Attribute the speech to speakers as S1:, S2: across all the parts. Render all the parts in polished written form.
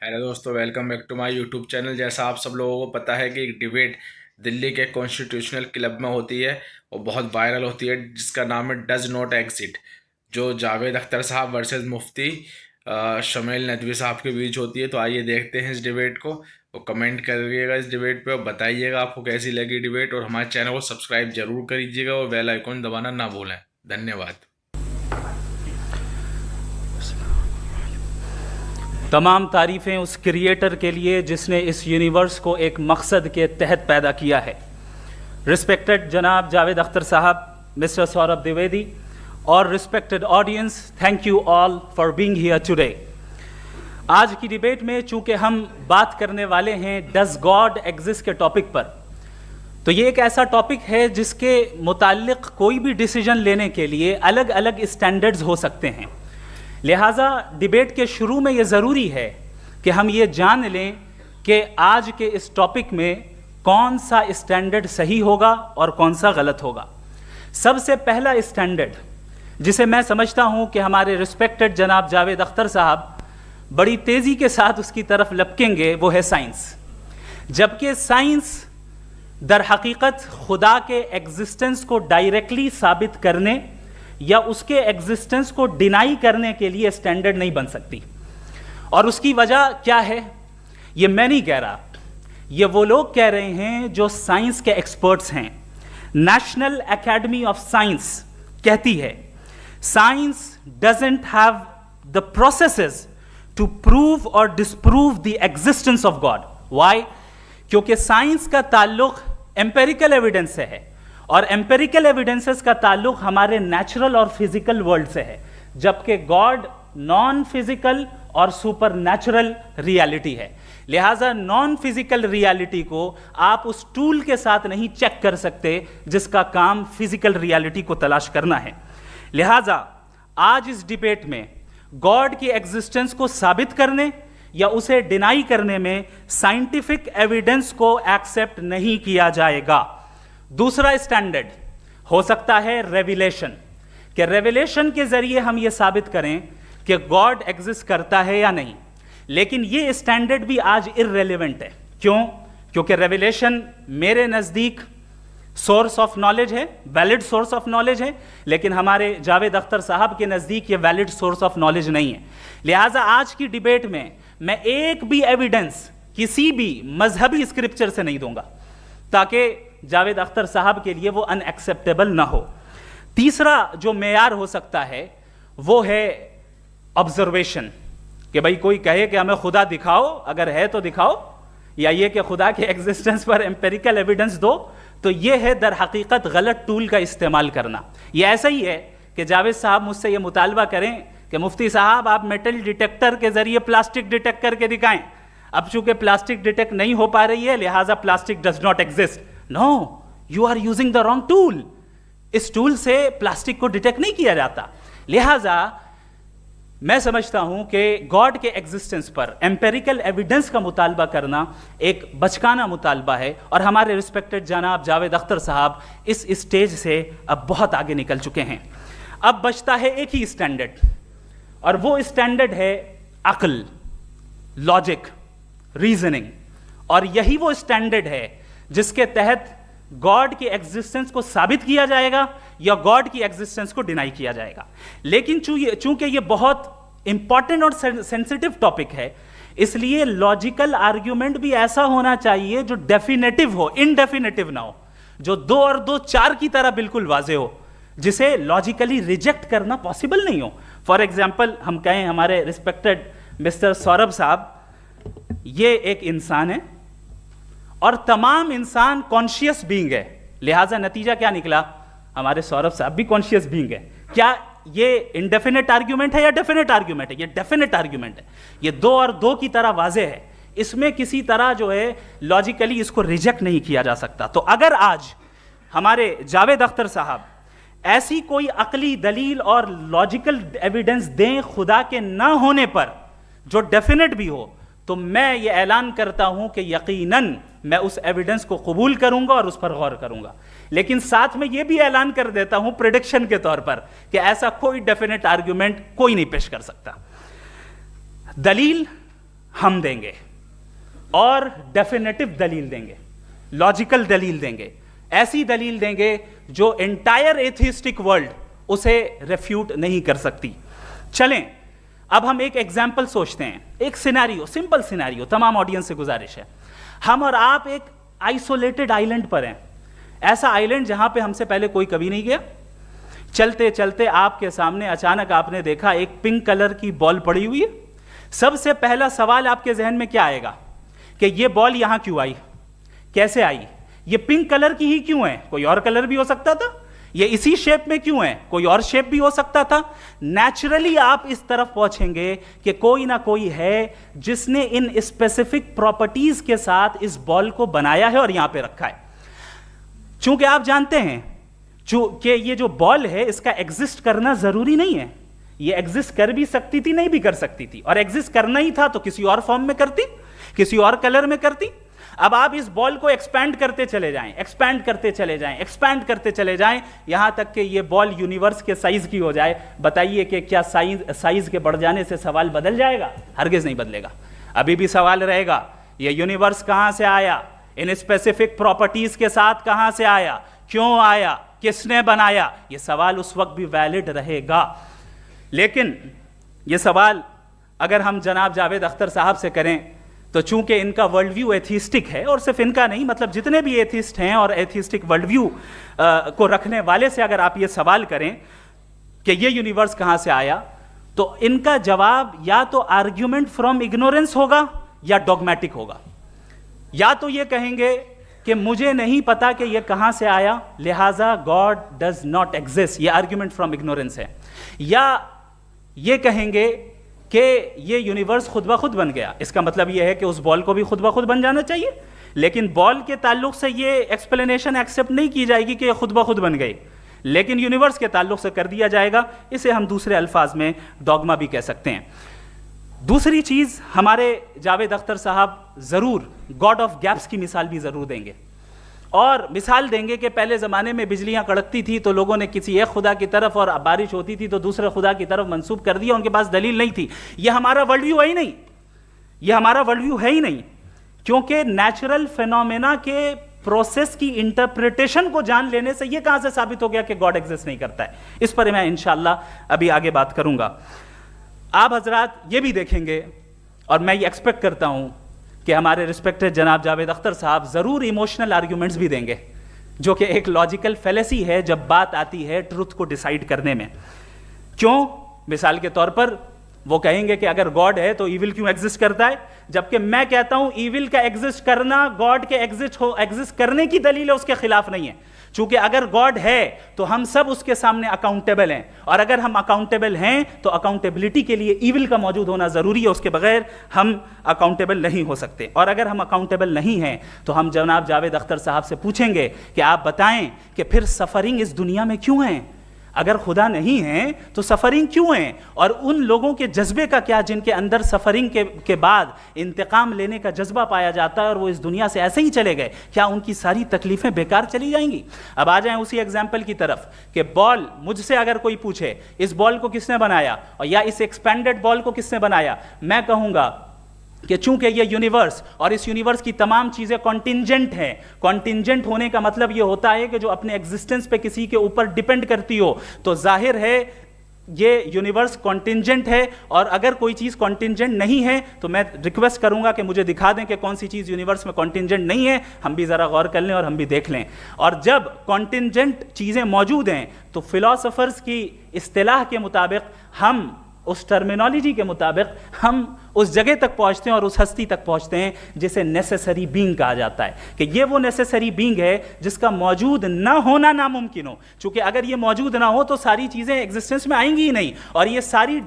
S1: Hello दोस्तों, welcome back to my YouTube channel. जैसा आप सब लोगों को पता है कि एक डिबेट दिल्ली के कॉन्स्टिट्यूशनल क्लब में होती है और बहुत वायरल होती है, जिसका नाम है डज नॉट एग्जिट, जो जावेद अख्तर साहब वर्सेस मुफ्ती शमील नदवी साहब के बीच होती है। तो आइए देखते हैं इस डिबेट को और कमेंट करिएगा इस डिबेट पे और बताइएगा आपको कैसी लगी डिबेट, और हमारे चैनल को सब्सक्राइब जरूर करिएगा और बेल आइकॉन दबाना ना भूलें। धन्यवाद।
S2: तमाम तारीफ़ें उस क्रिएटर के लिए जिसने इस यूनिवर्स को एक मकसद के तहत पैदा किया है। रिस्पेक्टेड जनाब जावेद अख्तर साहब, मिस्टर सौरभ द्विवेदी और respected audience, thank you all for being here today. आज की डिबेट में चूंकि हम बात करने वाले हैं डज गॉड एग्जिस्ट के टॉपिक पर, तो ये एक ऐसा टॉपिक है जिसके मुताल्लिक कोई भी डिसीजन लेने के लिए अलग अलग स्टैंडर्ड्स हो सकते हैं। लिहाजा डिबेट के शुरू में ये ज़रूरी है कि हम ये जान लें कि आज के इस टॉपिक में कौन सा स्टैंडर्ड सही होगा और कौन सा गलत होगा। सबसे पहला स्टैंडर्ड जिसे मैं समझता हूँ कि हमारे रिस्पेक्टेड जनाब जावेद अख्तर साहब बड़ी तेज़ी के साथ उसकी तरफ लपकेंगे, वो है साइंस। जबकि साइंस दर हकीकत खुदा के एग्जिस्टेंस को डायरेक्टली साबित करने या उसके एग्जिस्टेंस को डिनाई करने के लिए स्टैंडर्ड नहीं बन सकती। और उसकी वजह क्या है, ये मैं नहीं कह रहा, ये वो लोग कह रहे हैं जो साइंस के एक्सपर्ट्स हैं। नेशनल एकेडमी ऑफ साइंस कहती है science doesn't have the processes to prove और disprove the existence of God. Why? क्योंकि साइंस का ताल्लुक एम्पेरिकल एविडेंस से है और एम्पेरिकल एविडेंसेस का ताल्लुक हमारे नेचुरल और फिजिकल वर्ल्ड से है, जबकि गॉड नॉन फिजिकल और सुपर नेचुरल रियलिटी है। लिहाजा नॉन फिजिकल रियलिटी को आप उस टूल के साथ नहीं चेक कर सकते जिसका काम फिजिकल रियलिटी को तलाश करना है। लिहाजा आज इस डिबेट में गॉड की एग्जिस्टेंस को साबित करने या उसे डिनाई करने में साइंटिफिक एविडेंस को एक्सेप्ट नहीं किया जाएगा। दूसरा स्टैंडर्ड हो सकता है रेविलेशन, कि रेविलेशन के जरिए हम यह साबित करें कि गॉड एग्जिस्ट करता है या नहीं। लेकिन यह स्टैंडर्ड भी आज इररेलेवेंट है। क्यों? क्योंकि रेविलेशन मेरे नज़दीक सोर्स ऑफ नॉलेज है, वैलिड सोर्स ऑफ नॉलेज है, लेकिन हमारे जावेद अख्तर साहब के नज़दीक ये वैलिड सोर्स ऑफ नॉलेज नहीं है। लिहाजा आज की डिबेट में मैं एक भी एविडेंस किसी भी मजहबी स्क्रिप्चर से नहीं दूंगा ताकि जावेद अख्तर साहब के लिए वो अनएक्सेप्टेबल ना हो। तीसरा जो मेयार हो सकता है वो है ऑब्जर्वेशन, कि भाई कोई कहे कि हमें खुदा दिखाओ, अगर है तो दिखाओ, या ये कि खुदा के एग्जिस्टेंस पर एम्पेरिकल एविडेंस दो। तो ये है दर हकीकत गलत टूल का इस्तेमाल करना। ये ऐसा ही है कि जावेद साहब मुझसे ये मुतालबा करें कि मुफ्ती साहब आप मेटल डिटेक्टर के जरिए प्लास्टिक डिटेक्ट करके दिखाएं। अब चूंकि प्लास्टिक डिटेक्ट नहीं हो पा रही है, लिहाजा plastic does not exist. No, you are using the wrong tool. इस टूल से प्लास्टिक को डिटेक्ट नहीं किया जाता। लिहाजा मैं समझता हूं कि गॉड के एग्जिस्टेंस पर एम्पेरिकल एविडेंस का मुतालबा करना एक बचकाना मुतालबा है, और हमारे रिस्पेक्टेड जनाब जावेद अख्तर साहब इस स्टेज से अब बहुत आगे निकल चुके हैं। अब बचता है एक ही स्टैंडर्ड, और वो स्टैंडर्ड है अक्ल, लॉजिक, रीजनिंग। और यही वो स्टैंडर्ड है जिसके तहत गॉड की एग्जिस्टेंस को साबित किया जाएगा या गॉड की एग्जिस्टेंस को डिनाई किया जाएगा। लेकिन चूंकि ये बहुत इंपॉर्टेंट और सेंसिटिव टॉपिक है, इसलिए लॉजिकल आर्ग्यूमेंट भी ऐसा होना चाहिए जो डेफिनेटिव हो, इनडेफिनेटिव ना हो, जो 2 और 2 4 की तरह बिल्कुल वाजे हो, जिसे लॉजिकली रिजेक्ट करना पॉसिबल नहीं हो। फॉर एग्जाम्पल हम कहें हमारे रिस्पेक्टेड मिस्टर सौरभ साहब, ये एक इंसान है और तमाम इंसान कॉन्शियस बीइंग है। लिहाजा नतीजा क्या निकला, हमारे सौरभ साहब भी कॉन्शियस बीइंग है। क्या ये इनडेफिनेट आर्ग्यूमेंट है या डेफिनेट आर्ग्यूमेंट है? ये डेफिनेट आर्ग्यूमेंट है। ये 2 और 2 की तरह वाजे है, इसमें किसी तरह जो है लॉजिकली इसको रिजेक्ट नहीं किया जा सकता। तो अगर आज हमारे जावेद अख्तर साहब ऐसी कोई अकली दलील और लॉजिकल एविडेंस दें खुदा के ना होने पर जो डेफिनेट भी हो, तो मैं ये ऐलान करता हूं कि यकीनन मैं उस एविडेंस को कबूल करूंगा और उस पर गौर करूंगा। लेकिन साथ में यह भी ऐलान कर देता हूं प्रेडिक्शन के तौर पर कि ऐसा कोई डेफिनेट आर्ग्यूमेंट कोई नहीं पेश कर सकता। दलील हम देंगे और डेफिनेटिव दलील देंगे, लॉजिकल दलील देंगे, ऐसी दलील देंगे जो एंटायर एथिस्टिक वर्ल्ड उसे रेफ्यूट नहीं कर सकती। चलें अब हम एक एग्जाम्पल सोचते हैं, एक सिनेरियो, सिंपल सिनेरियो, तमाम ऑडियंस से गुजारिश है, हम और आप एक आइसोलेटेड आइलैंड पर हैं, ऐसा आइलैंड जहां पे हमसे पहले कोई कभी नहीं गया। चलते चलते आपके सामने अचानक आपने देखा एक पिंक कलर की बॉल पड़ी हुई है। सबसे पहला सवाल आपके जहन में क्या आएगा कि ये बॉल यहां क्यों आई, कैसे आई, ये पिंक कलर की ही क्यों है, कोई और कलर भी हो सकता था, ये इसी शेप में क्यों है, कोई और शेप भी हो सकता था। नेचुरली आप इस तरफ पहुंचेंगे कि कोई ना कोई है जिसने इन स्पेसिफिक प्रॉपर्टीज के साथ इस बॉल को बनाया है और यहां पे रखा है। चूंकि आप जानते हैं कि ये जो बॉल है इसका एग्जिस्ट करना जरूरी नहीं है, ये एग्जिस्ट कर भी सकती थी, नहीं भी कर सकती थी, और एग्जिस्ट करना ही था तो किसी और फॉर्म में करती, किसी और कलर में करती। अब आप इस बॉल को एक्सपैंड करते चले जाएं, एक्सपैंड करते चले जाएं, एक्सपैंड करते चले जाएं, यहां तक कि ये बॉल यूनिवर्स के साइज की हो जाए। बताइए कि क्या साइज के बढ़ जाने से सवाल बदल जाएगा? हरगिज नहीं बदलेगा। अभी भी सवाल रहेगा, ये यूनिवर्स कहां से आया, इन स्पेसिफिक प्रॉपर्टीज के साथ कहां से आया, क्यों आया, किसने बनाया, ये सवाल उस वक्त भी वैलिड रहेगा। लेकिन ये सवाल अगर हम जनाब जावेद अख्तर साहब से करें तो चूंकि इनका वर्ल्ड व्यू एथिस्टिक है, और सिर्फ इनका नहीं, मतलब जितने भी एथिस्ट हैं और एथिस्टिक वर्ल्ड व्यू को रखने वाले से अगर आप ये सवाल करें कि ये यूनिवर्स कहां से आया, तो इनका जवाब या तो आर्ग्यूमेंट फ्रॉम इग्नोरेंस होगा या डॉगमेटिक होगा। या तो ये कहेंगे कि मुझे नहीं पता कि ये कहां से आया, लिहाजा गॉड डज नॉट एग्जिस्ट, ये आर्ग्यूमेंट फ्रॉम इग्नोरेंस है, या ये कहेंगे कि ये यूनिवर्स खुद ब खुद बन गया। इसका मतलब ये है कि उस बॉल को भी खुद ब खुद बन जाना चाहिए, लेकिन बॉल के ताल्लुक से ये एक्सप्लेनेशन एक्सेप्ट नहीं की जाएगी कि ये खुद ब खुद बन गई, लेकिन यूनिवर्स के ताल्लुक से कर दिया जाएगा। इसे हम दूसरे अल्फाज में डॉगमा भी कह सकते हैं। दूसरी चीज, हमारे जावेद अख्तर साहब जरूर गॉड ऑफ गैप्स की मिसाल भी जरूर देंगे, और मिसाल देंगे कि पहले ज़माने में बिजलियां कड़कती थी तो लोगों ने किसी एक खुदा की तरफ, और बारिश होती थी तो दूसरे खुदा की तरफ मंसूब कर दिया, उनके पास दलील नहीं थी। यह हमारा वर्ल्ड व्यू है ही नहीं, यह हमारा वर्ल्ड व्यू है ही नहीं, क्योंकि नेचुरल फिनोमेना के प्रोसेस की इंटरप्रिटेशन को जान लेने से यह कहां से साबित हो गया कि गॉड एग्जिस्ट नहीं करता है। इस पर मैं इंशाअल्लाह अभी आगे बात करूंगा। आप हजरात ये भी देखेंगे, और मैं ये एक्सपेक्ट करता हूं कि हमारे रिस्पेक्टेड जनाब जावेद अख्तर साहब जरूर इमोशनल आर्ग्यूमेंट्स भी देंगे, जो कि एक लॉजिकल फेलेसी है जब बात आती है ट्रुथ को डिसाइड करने में। क्यों? मिसाल के तौर पर वो कहेंगे कि अगर गॉड है तो ईविल क्यों एग्जिस्ट करता है, जबकि मैं कहता हूं ईविल का एग्जिस्ट करना गॉड के एग्जिस्ट करने की दलील है, उसके खिलाफ नहीं है। चूंकि अगर गॉड है तो हम सब उसके सामने अकाउंटेबल हैं, और अगर हम अकाउंटेबल हैं तो अकाउंटेबिलिटी के लिए ईविल का मौजूद होना जरूरी है, उसके बगैर हम अकाउंटेबल नहीं हो सकते। और अगर हम अकाउंटेबल नहीं हैं तो हम जनाब जावेद अख्तर साहब से पूछेंगे कि आप बताएं कि फिर सफरिंग इस दुनिया में क्यों है? अगर खुदा नहीं है तो सफरिंग क्यों है? और उन लोगों के जज्बे का क्या जिनके अंदर सफरिंग के बाद इंतकाम लेने का जज्बा पाया जाता है और वो इस दुनिया से ऐसे ही चले गए, क्या उनकी सारी तकलीफें बेकार चली जाएंगी? अब आ जाएं उसी एग्जाम्पल की तरफ कि बॉल, मुझसे अगर कोई पूछे इस बॉल को किसने बनाया और या इस एक्सपेंडेड बॉल को किसने बनाया, मैं कहूंगा कि चूंकि ये यूनिवर्स और इस यूनिवर्स की तमाम चीजें कॉन्टिंजेंट हैं। कॉन्टिंजेंट होने का मतलब ये होता है कि जो अपने एग्जिस्टेंस पे किसी के ऊपर डिपेंड करती हो, तो जाहिर है ये यूनिवर्स कॉन्टिंजेंट है। और अगर कोई चीज कॉन्टिंजेंट नहीं है तो मैं रिक्वेस्ट करूंगा कि मुझे दिखा दें कि कौन सी चीज यूनिवर्स में कॉन्टिंजेंट नहीं है, हम भी जरा गौर कर लें और हम भी देख लें। और जब कॉन्टिंजेंट चीजें मौजूद हैं तो फिलोसोफर्स की इस्तिलाह के मुताबिक, हम उस टर्मिनोलॉजी के मुताबिक हम उस जगह तक पहुंचते हैं और उस हस्ती तक पहुंचते हैं जिसे नेसेसरी बीइंग कहा जाता है, कि ये वो नेसेसरी बीइंग है जिसका मौजूद ना होना नामुमकिन हो। क्योंकि अगर ये मौजूद ना हो तो सारी चीजें एग्जिस्टेंस में आएंगी ही नहीं, और ये सारी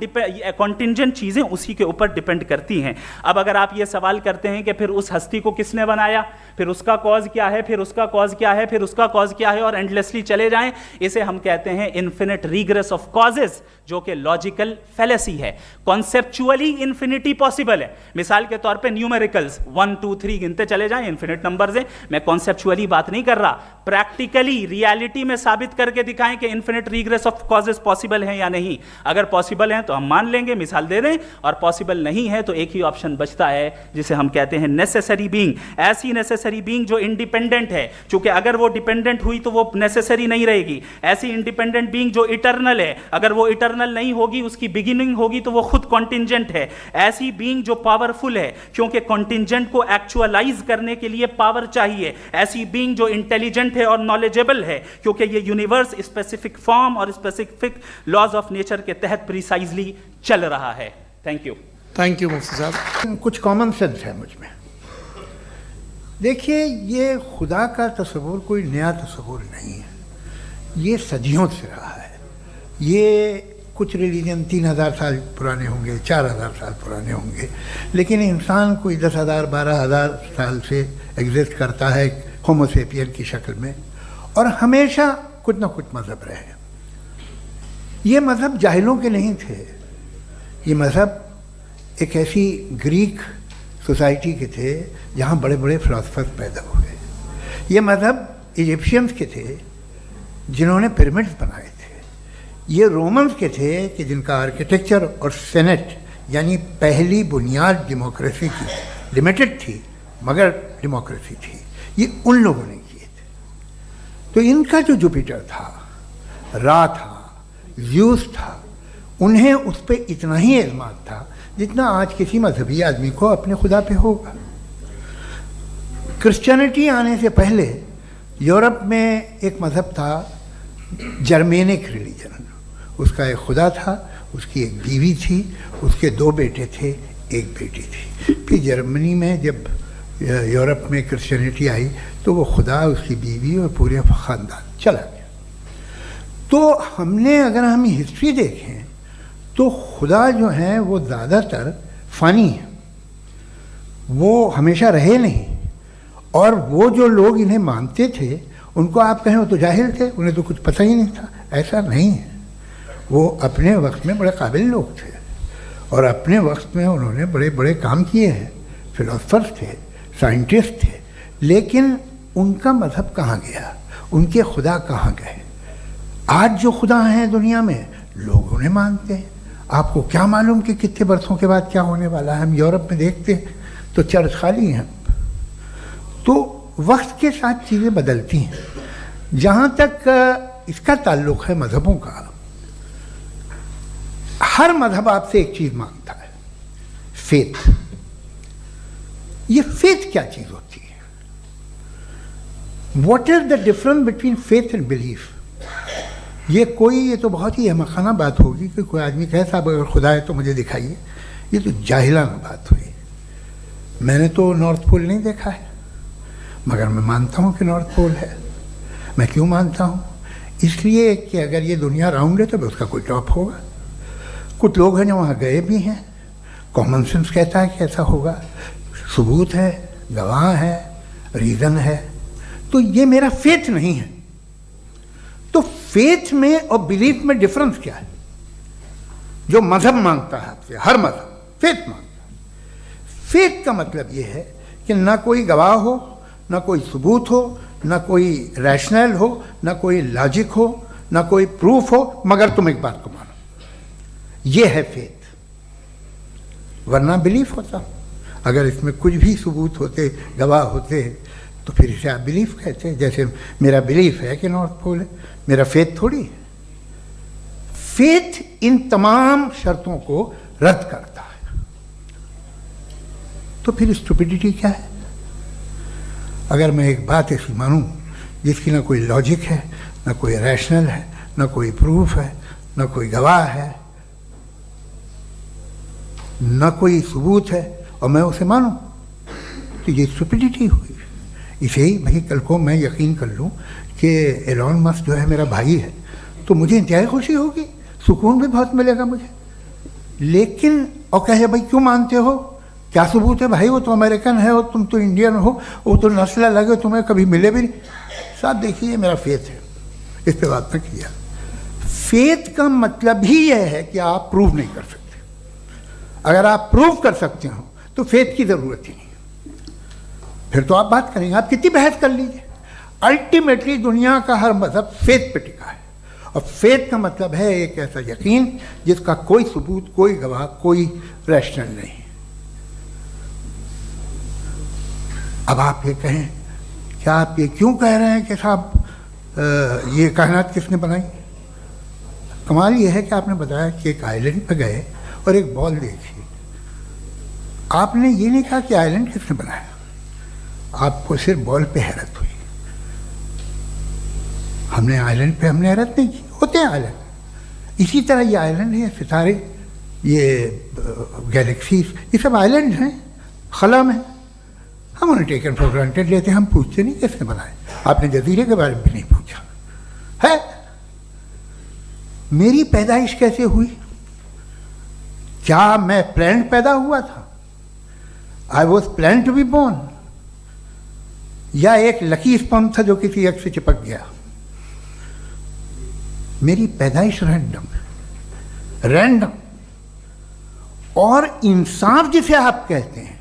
S2: कॉन्टिंजेंट चीजें उसी के ऊपर डिपेंड करती हैं। अब अगर आप ये सवाल करते हैं कि फिर उस हस्ती को किसने बनाया, फिर उसका कॉज क्या है, फिर उसका कॉज क्या है, फिर उसका कॉज क्या है, और एंडलेसली चले जाएं, इसे हम कहते हैं इन्फिनिट रीग्रेस ऑफ कॉजेस, जो कि लॉजिकल फैलेसी है। कॉन्सेप्चुअली इन्फिनिटी पॉसिबल है, मिसाल के तौर पे न्यूमेरिकल्स 1 2 3 गिनते चले जाएं, इन्फिनिट नंबर्स हैं। मैं कॉन्सेप्चुअली बात नहीं कर रहा, प्रैक्टिकली रियलिटी में साबित करके दिखाएं कि infinite regress of causes possible हैं या नहीं। अगर पॉसिबल हैं तो हम मान लेंगे, मिसाल दे दें, और पॉसिबल नहीं है तो एक ही ऑप्शन बचता है जिसे हम कहते हैं नेसेसरी बीइंग। ऐसी नेसेसरी बीइंग जो इंडिपेंडेंट है, क्योंकि अगर वो डिपेंडेंट हुई तो वो नेसेसरी नहीं रहेगी। ऐसी इंडिपेंडेंट बीइंग जो इटर्नल है, अगर वो इटर्नल नहीं होगी, उसकी बिगिनिंग होगी तो वो खुद कॉन्टिंजेंट है। ऐसी बीइंग जो पावरफुल है, क्योंकि कॉन्टिंजेंट को एक्चुअलाइज करने के लिए पावर चाहिए। ऐसी बीइंग जो इंटेलिजेंट है और नॉलेजेबल है, क्योंकि ये यूनिवर्स स्पेसिफिक फॉर्म और स्पेसिफिक लॉज ऑफ नेचर के तहत प्रिसाइजली चल रहा है। थैंक यू
S3: मुफ्ती साहब।
S4: कुछ कॉमन सेंस है मुझ में। देखिए, ये खुदा का तस्वुर कोई नया तस्वुर नहीं है, ये सदियों से रहा है। ये कुछ रिलीजन 3000 साल पुराने होंगे, 4000 साल पुराने होंगे, लेकिन इंसान कोई 10,000 12,000 साल से एग्जिस्ट करता है होमो सेपियन की शक्ल में, और हमेशा कुछ ना कुछ मज़हब रहे। ये मज़हब जाहिलों के नहीं थे, ये मज़हब एक ऐसी ग्रीक सोसाइटी के थे जहाँ बड़े बड़े फिलोसफर्स पैदा हुए। ये मज़हब इजिप्शियंस के थे जिन्होंने पिरामिड्स बनाए थे। ये रोमन्स के थे कि जिनका आर्किटेक्चर और सेनेट यानी पहली बुनियाद डेमोक्रेसी की लिमिटेड थी, मगर डेमोक्रेसी थी, ये उन लोगों ने किए थे। तो इनका जो जुपिटर था, रा था, ज़्यूस था, उन्हें उस पर इतना ही एतमाद था जितना आज किसी मजहबी आदमी को अपने खुदा पे होगा। क्रिश्चियनिटी आने से पहले यूरोप में एक मज़हब था, जर्मेनिक रिलीजन। उसका एक खुदा था, उसकी एक बीवी थी, उसके 2 बेटे थे, एक बेटी थी। फिर जर्मनी में जब यूरोप में क्रिश्चियनिटी आई तो वो खुदा, उसकी बीवी और पूरे ख़ानदान चला गया। तो हमने, अगर हम हिस्ट्री देखें तो खुदा जो हैं वो ज़्यादातर फ़ानी है, वो हमेशा रहे नहीं। और वो जो लोग इन्हें मानते थे, उनको आप कहें वो तो जाहिल थे, उन्हें तो कुछ पता ही नहीं था, ऐसा नहीं है। वो अपने वक्त में बड़े काबिल लोग थे और अपने वक्त में उन्होंने बड़े बड़े काम किए हैं, फिलोसफर्स थे, साइंटिस्ट थे। लेकिन उनका मज़हब कहाँ गया, उनके खुदा कहाँ गए? आज जो खुदा हैं दुनिया में, लोग उन्हें मानते हैं। आपको क्या मालूम कि कितने बरसों के बाद क्या होने वाला है? हम यूरोप में देखते हैं तो चर्च खाली हैं। तो वक्त के साथ चीज़ें बदलती हैं। जहाँ तक इसका ताल्लुक़ है मज़हबों का, हर मज़हब आपसे एक चीज़ मांगता है, फेथ। ये फेथ क्या चीज़ होती है? What is the difference between faith and belief? ये तो बहुत ही अहमकाना बात होगी कि कोई आदमी कहे साहब अगर खुदा है तो मुझे दिखाइए। ये तो जाहिलाना बात हुई। मैंने तो नॉर्थ पोल नहीं देखा है, मगर मैं मानता हूँ कि नॉर्थ पोल है। मैं क्यों मानता हूँ? इसलिए कि अगर ये दुनिया राउंड है तो उसका कोई टॉप होगा। कुछ लोग हैं जो वहाँ गए भी हैं, कॉमन सेंस कहता है कि ऐसा होगा, सबूत है, गवाह है, रीज़न है। तो ये मेरा फेथ नहीं है। तो फेथ में और बिलीफ में डिफरेंस क्या है? जो मज़हब मांगता है आपसे, हर मज़हब फेथ मांगता है। फेथ का मतलब ये है कि ना कोई गवाह हो, ना कोई सबूत हो, ना कोई रैशनल हो, ना कोई लॉजिक हो, ना कोई प्रूफ हो, मगर तुम एक बात को मानो। ये है फेथ। वरना बिलीफ होता। अगर इसमें कुछ भी सबूत होते, गवाह होते, तो फिर इसे आप बिलीफ कहते हैं। जैसे मेरा बिलीफ है कि नॉर्थ पोल है, मेरा फेथ थोड़ी है। फेथ इन तमाम शर्तों को रद्द करता है। तो फिर स्टुपिडिटी क्या है? अगर मैं एक बात ऐसी मानूं जिसकी ना कोई लॉजिक है, ना कोई रैशनल है, ना कोई प्रूफ है, ना कोई गवाह है, ना कोई सबूत है, और मैं उसे मानूं, तो ये स्टुपिडिटी हुई। इसे ही भाई कल को मैं यकीन कर लूँ कि एलॉन मस्क जो है मेरा भाई है, तो मुझे इंतहाई खुशी होगी, सुकून भी बहुत मिलेगा मुझे। लेकिन और कहे भाई क्यों मानते हो, क्या सबूत है? भाई वो तो अमेरिकन है और तुम तो इंडियन हो, वो तो नस्ल अलग है, तुम्हें कभी मिले भी नहीं। साहब देखिए मेरा फेथ है, इस पर बात न किया। फेथ का मतलब ही यह है कि आप प्रूव नहीं कर सकते। अगर आप प्रूव कर सकते हो तो फेथ की ज़रूरत ही नहीं, फिर तो आप बात करेंगे, आप कितनी बहस कर लीजिए। अल्टीमेटली दुनिया का हर मजहब फेथ पे टिका है, और फेथ का मतलब है एक ऐसा यकीन जिसका कोई सबूत, कोई गवाह, कोई रैशनल नहीं। अब आप ये कहें, क्या आप ये क्यों कह रहे हैं कि साहब ये कायनात किसने बनाई? कमाल ये है कि आपने बताया कि एक आइलैंड पे गए और एक बॉल देखी। आपने ये नहीं कहा कि आइलैंड किसने बनाया, आपको सिर्फ बॉल पे हैरत हुई। हमने आइलैंड पे हमने हैरत नहीं की, होते हैं आइलैंड। इसी तरह ये आइलैंड है, सितारे, ये गैलेक्सीज, ये सब आइलैंड हैं खला में। हम उन्हें टेकन फॉर ग्रांटेड लेते हैं, हम पूछते नहीं किसने बनाए। आपने जजीरे के बारे में भी नहीं पूछा है। मेरी पैदाइश कैसे हुई? क्या मैं प्लान पैदा हुआ था? I was plan to be born, या एक लकी स्पर्म था जो किसी एग से चिपक गया? मेरी पैदाइश रैंडम। और इंसाफ जिसे आप कहते हैं,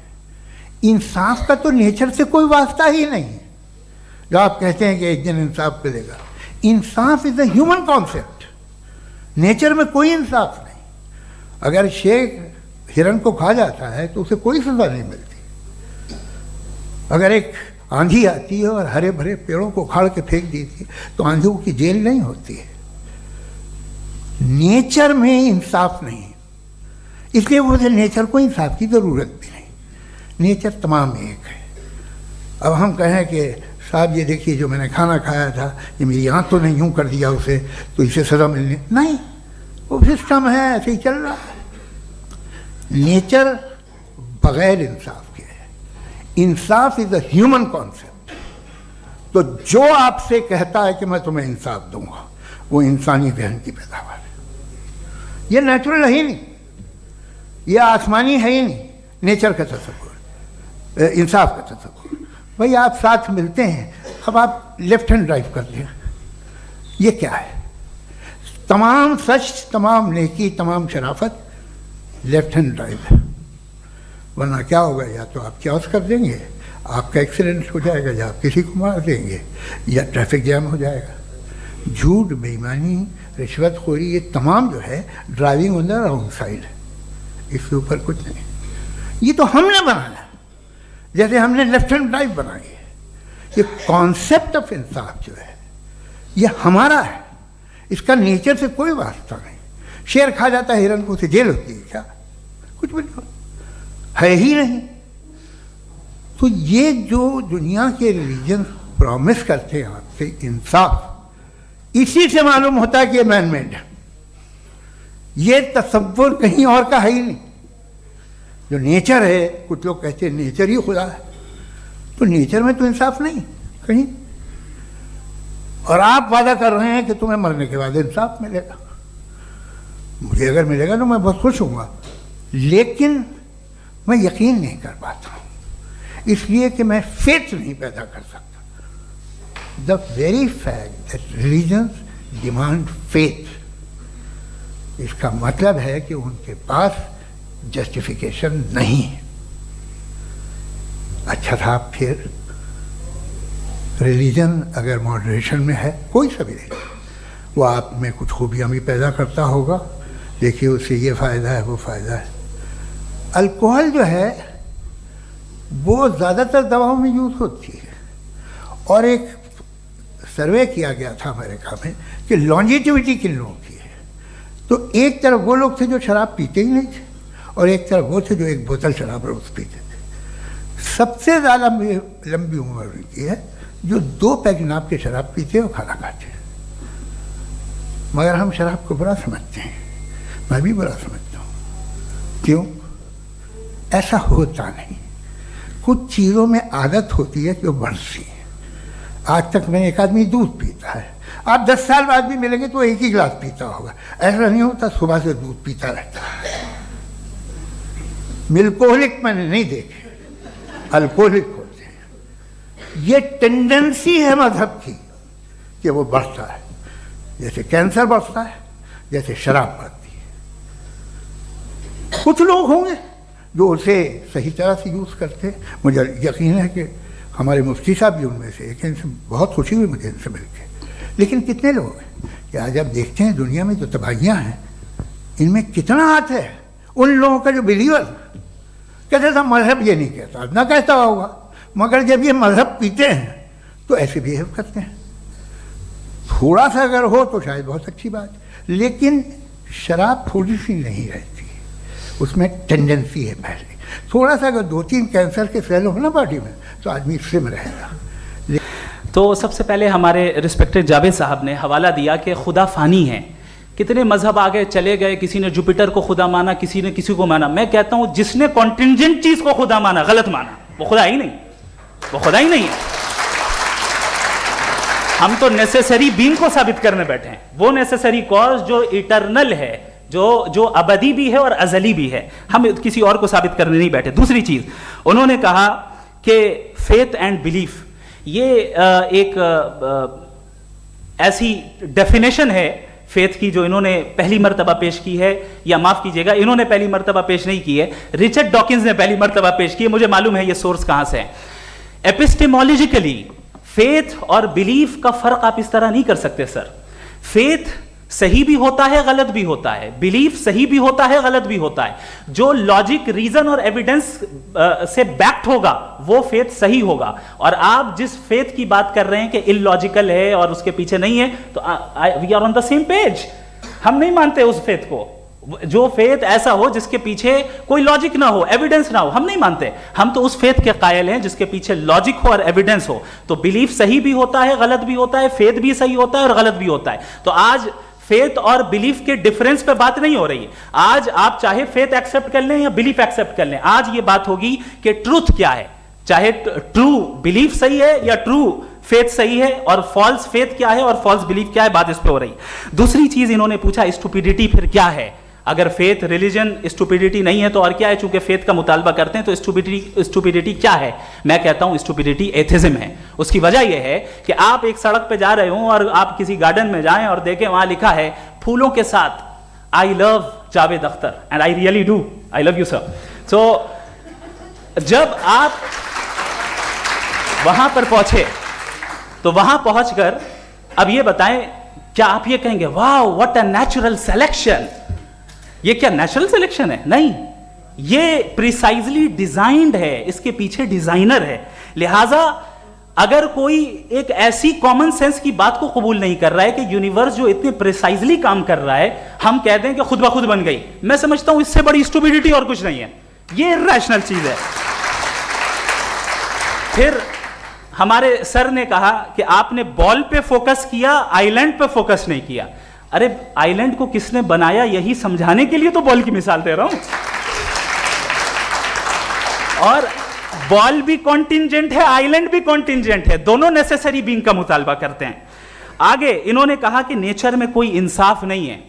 S4: इंसाफ का तो नेचर से कोई वास्ता ही नहीं है। जो आप कहते हैं कि एक दिन इंसाफ मिलेगा, इंसाफ is a human concept, nature में कोई इंसाफ नहीं। अगर शेर हिरन को खा जाता है तो उसे कोई सजा नहीं मिलती। अगर एक आंधी आती है और हरे भरे पेड़ों को उखाड़ के फेंक देती है तो आंधियों की जेल नहीं होती है। नेचर में इंसाफ नहीं, इसलिए मुझे नेचर को इंसाफ की ज़रूरत भी नहीं। नेचर तमाम एक है। अब हम कहें कि साहब ये देखिए जो मैंने खाना खाया था, ये मेरी आँख तो नहीं यूँ कर दिया उसे, तो इसे सज़ा मिलनी नहीं, वो सिस्टम है, ऐसे ही चल रहा है। नेचर बग़ैर इंसाफ के है। इंसाफ इज़ अ ह्यूमन कॉन्सेप्ट। तो जो आपसे कहता है कि मैं तुम्हें इंसाफ दूंगा, वो इंसानी जहन की पैदावार है। ये नेचुरल है ही नहीं, ये आसमानी है ही नहीं। नेचर का तसव्वुर, इंसाफ का तसव्वुर। भाई आप साथ मिलते हैं, अब आप लेफ्ट हैंड ड्राइव करते हैं, ये क्या है? तमाम सच, तमाम नेकी, तमाम शराफत लेफ्ट हैंड ड्राइव है। वरना क्या होगा, या तो आप क्रॉस कर देंगे, आपका एक्सीडेंट हो जाएगा, या आप किसी को मार देंगे, या ट्रैफिक जैम हो जाएगा। झूठ, बेईमानी, रिश्वतखोरी, ये तमाम जो है driving on the wrong side है। इसके ऊपर कुछ नहीं। ये तो हमने बनाया, जैसे हमने लेफ्ट हैंड ड्राइव बनाई है। ये कॉन्सेप्ट ऑफ इंसाफ जो है ये हमारा है, इसका नेचर से कोई वास्ता नहीं। शेर खा जाता है हिरन को, उसे जेल होती है क्या? कुछ भी नहीं, है ही नहीं। तो ये जो दुनिया के रिलीजन प्रॉमिस करते हैं आपसे इंसाफ, इसी से मालूम होता है कि ये मैन मेड है। ये तसव्वुर कहीं और का है ही नहीं। जो नेचर है, कुछ लोग कहते हैं नेचर ही खुदा है, तो नेचर में तो इंसाफ नहीं कहीं। और आप वादा कर रहे हैं कि तुम्हें मरने के बाद इंसाफ मिलेगा। मुझे अगर मिलेगा तो मैं बहुत खुश हूँगा, लेकिन मैं यकीन नहीं कर पाता हूँ, इसलिए कि मैं फेथ नहीं पैदा कर सकता। The very fact that religions demand faith, इसका मतलब है कि उनके पास जस्टिफिकेशन नहीं है। अच्छा साहब, फिर रिलीजन अगर मॉडरेशन में है, कोई सा भी नहीं, वो आप में कुछ खूबियाँ भी पैदा करता होगा। देखिए उससे ये फ़ायदा है, वो फ़ायदा है। अल्कोहल जो है वो ज़्यादातर दवाओं में यूज़ होती है, और एक सर्वे किया गया था अमेरिका में कि लॉन्जिटिविटी किन लोगों की है। तो एक तरफ वो लोग थे जो शराब पीते ही नहीं थे, और एक तरफ वो थे जो एक बोतल शराब रोज़ पीते थे। सबसे ज़्यादा लंबी उम्र उनकी है जो 2 पैक नाप के शराब पीते और खाना खाते हैं। मगर हम शराब को बुरा समझते हैं, मैं भी बुरा समझता हूँ। क्यों? ऐसा होता नहीं। कुछ चीज़ों में आदत होती है कि वो बढ़ती है। आज तक में एक आदमी दूध पीता है, आप 10 साल बाद भी मिलेंगे तो एक ही गिलास पीता होगा। ऐसा नहीं होता, सुबह से दूध पीता रहता है। मिल्कोहलिक मैंने नहीं देखे, अल्कोहलिक होते हैं। ये टेंडेंसी है मजहब की कि वो बढ़ता है। जैसे कैंसर बढ़ता है, जैसे शराब पड़ती है। कुछ लोग होंगे जो उसे सही तरह से यूज़ करते हैं, मुझे यकीन है कि हमारे मुफ्ती साहब भी उनमें से एक, इनसे बहुत खुशी हुई मुझे इनसे मिलकर। लेकिन कितने लोग हैं कि आज आप देखते हैं दुनिया में जो तबाहियाँ हैं, इनमें कितना हाथ है उन लोगों का जो बिलीवर कहते था मजहब ये नहीं कहता, ना कहता होगा, मगर जब ये मजहब पीते हैं तो ऐसे बिहेव करते हैं। थोड़ा सा अगर हो तो शायद बहुत अच्छी बात, लेकिन शराब थोड़ी सी नहीं रहती, उसमें टेंडेंसी है पहले। थोड़ा सा अगर 2-3 कैंसर के सेल हो ना बॉडी में तो आदमी स्लिम रहेगा।
S2: तो सबसे पहले हमारे रिस्पेक्टेड जावेद साहब ने हवाला दिया कि खुदा फ़ानी है। कितने मजहब आगे चले गए, किसी ने जुपिटर को खुदा माना, किसी ने किसी को माना। मैं कहता हूं जिसने कॉन्टिंजेंट चीज को खुदा माना, गलत माना, वो खुदा ही नहीं, वो खुदा ही नहीं है। हम तो नेसेसरी बीइंग को साबित करने बैठे हैं, वो नेसेसरी कॉज जो इटरनल है, जो अबदी भी है और अजली भी है। हम किसी और को साबित करने नहीं बैठे। दूसरी चीज उन्होंने कहा कि फेथ एंड बिलीफ, ये एक ऐसी डेफिनेशन है फेथ की जो इन्होंने पहली मर्तबा पेश की है, या माफ कीजिएगा इन्होंने पहली मर्तबा पेश नहीं की है, रिचर्ड डॉकिंस ने पहली मर्तबा पेश की है। मुझे मालूम है ये सोर्स कहां से है। एपिस्टेमोलॉजिकली फेथ और बिलीफ का फर्क आप इस तरह नहीं कर सकते सर। फेथ सही भी होता है, गलत भी होता है, बिलीफ सही भी होता है, गलत भी होता है। जो लॉजिक, रीजन और एविडेंस से बैक्ड होगा वो फेथ सही होगा। और आप जिस फेथ की बात कर रहे हैं कि इलॉजिकल है और उसके पीछे नहीं है, तो we are on the same page. हम नहीं मानते उस फेथ को, जो फेथ ऐसा हो जिसके पीछे कोई लॉजिक ना हो, एविडेंस ना हो, हम नहीं मानते। हम तो उस फेथ के कायल हैं जिसके पीछे लॉजिक हो और एविडेंस हो। तो बिलीफ सही भी होता है, गलत भी होता है, फेथ भी सही होता है और गलत भी होता है। तो आज फेथ और बिलीफ के डिफरेंस पे बात नहीं हो रही है। आज आप चाहे फेथ एक्सेप्ट कर लें या बिलीफ एक्सेप्ट कर लें, आज ये बात होगी कि ट्रूथ क्या है, चाहे ट्रू बिलीफ सही है या ट्रू फेथ सही है, और फॉल्स फेथ क्या है और फॉल्स बिलीफ क्या है, बात इस पे हो रही है। दूसरी चीज इन्होंने पूछा स्टुपिडिटी फिर क्या है। अगर फेथ रिलीजन स्टुपिडिटी नहीं है तो और क्या है, चूंकि फेथ का मुतालबा करते हैं तो स्टुपिडिटी क्या है। मैं कहता हूं स्टुपिडिटी एथिज्म है। उसकी वजह यह है कि आप एक सड़क पे जा रहे हो और आप किसी गार्डन में जाएं और देखें वहां लिखा है फूलों के साथ I love Javed Akhtar and I really do, I love you sir. So जब आप वहां पर पहुंचे तो वहां पहुंचकर अब ये बताएं, क्या आप ये कहेंगे वाह व्हाट अ नेचुरल सिलेक्शन, ये क्या नेचुरल सिलेक्शन है? नहीं, ये प्रिसाइजली डिजाइंड है, इसके पीछे डिजाइनर है। लिहाजा अगर कोई एक ऐसी कॉमन सेंस की बात को कबूल नहीं कर रहा है कि यूनिवर्स जो इतने प्रिसाइजली काम कर रहा है, हम कह दें कि खुद ब खुद बन गई, मैं समझता हूं इससे बड़ी स्टुपिडिटी और कुछ नहीं है। ये इरैशनल चीज है। फिर हमारे सर ने कहा कि आपने बॉल पे फोकस किया, आइलैंड पे फोकस नहीं किया। अरे आइलैंड को किसने बनाया यही समझाने के लिए तो बॉल की मिसाल दे रहा हूं। और बॉल भी कॉन्टिंजेंट है, आइलैंड भी कॉन्टिंजेंट है, दोनों नेसेसरी बीइंग का मुतालबा करते हैं। आगे इन्होंने कहा कि नेचर में कोई इंसाफ नहीं है।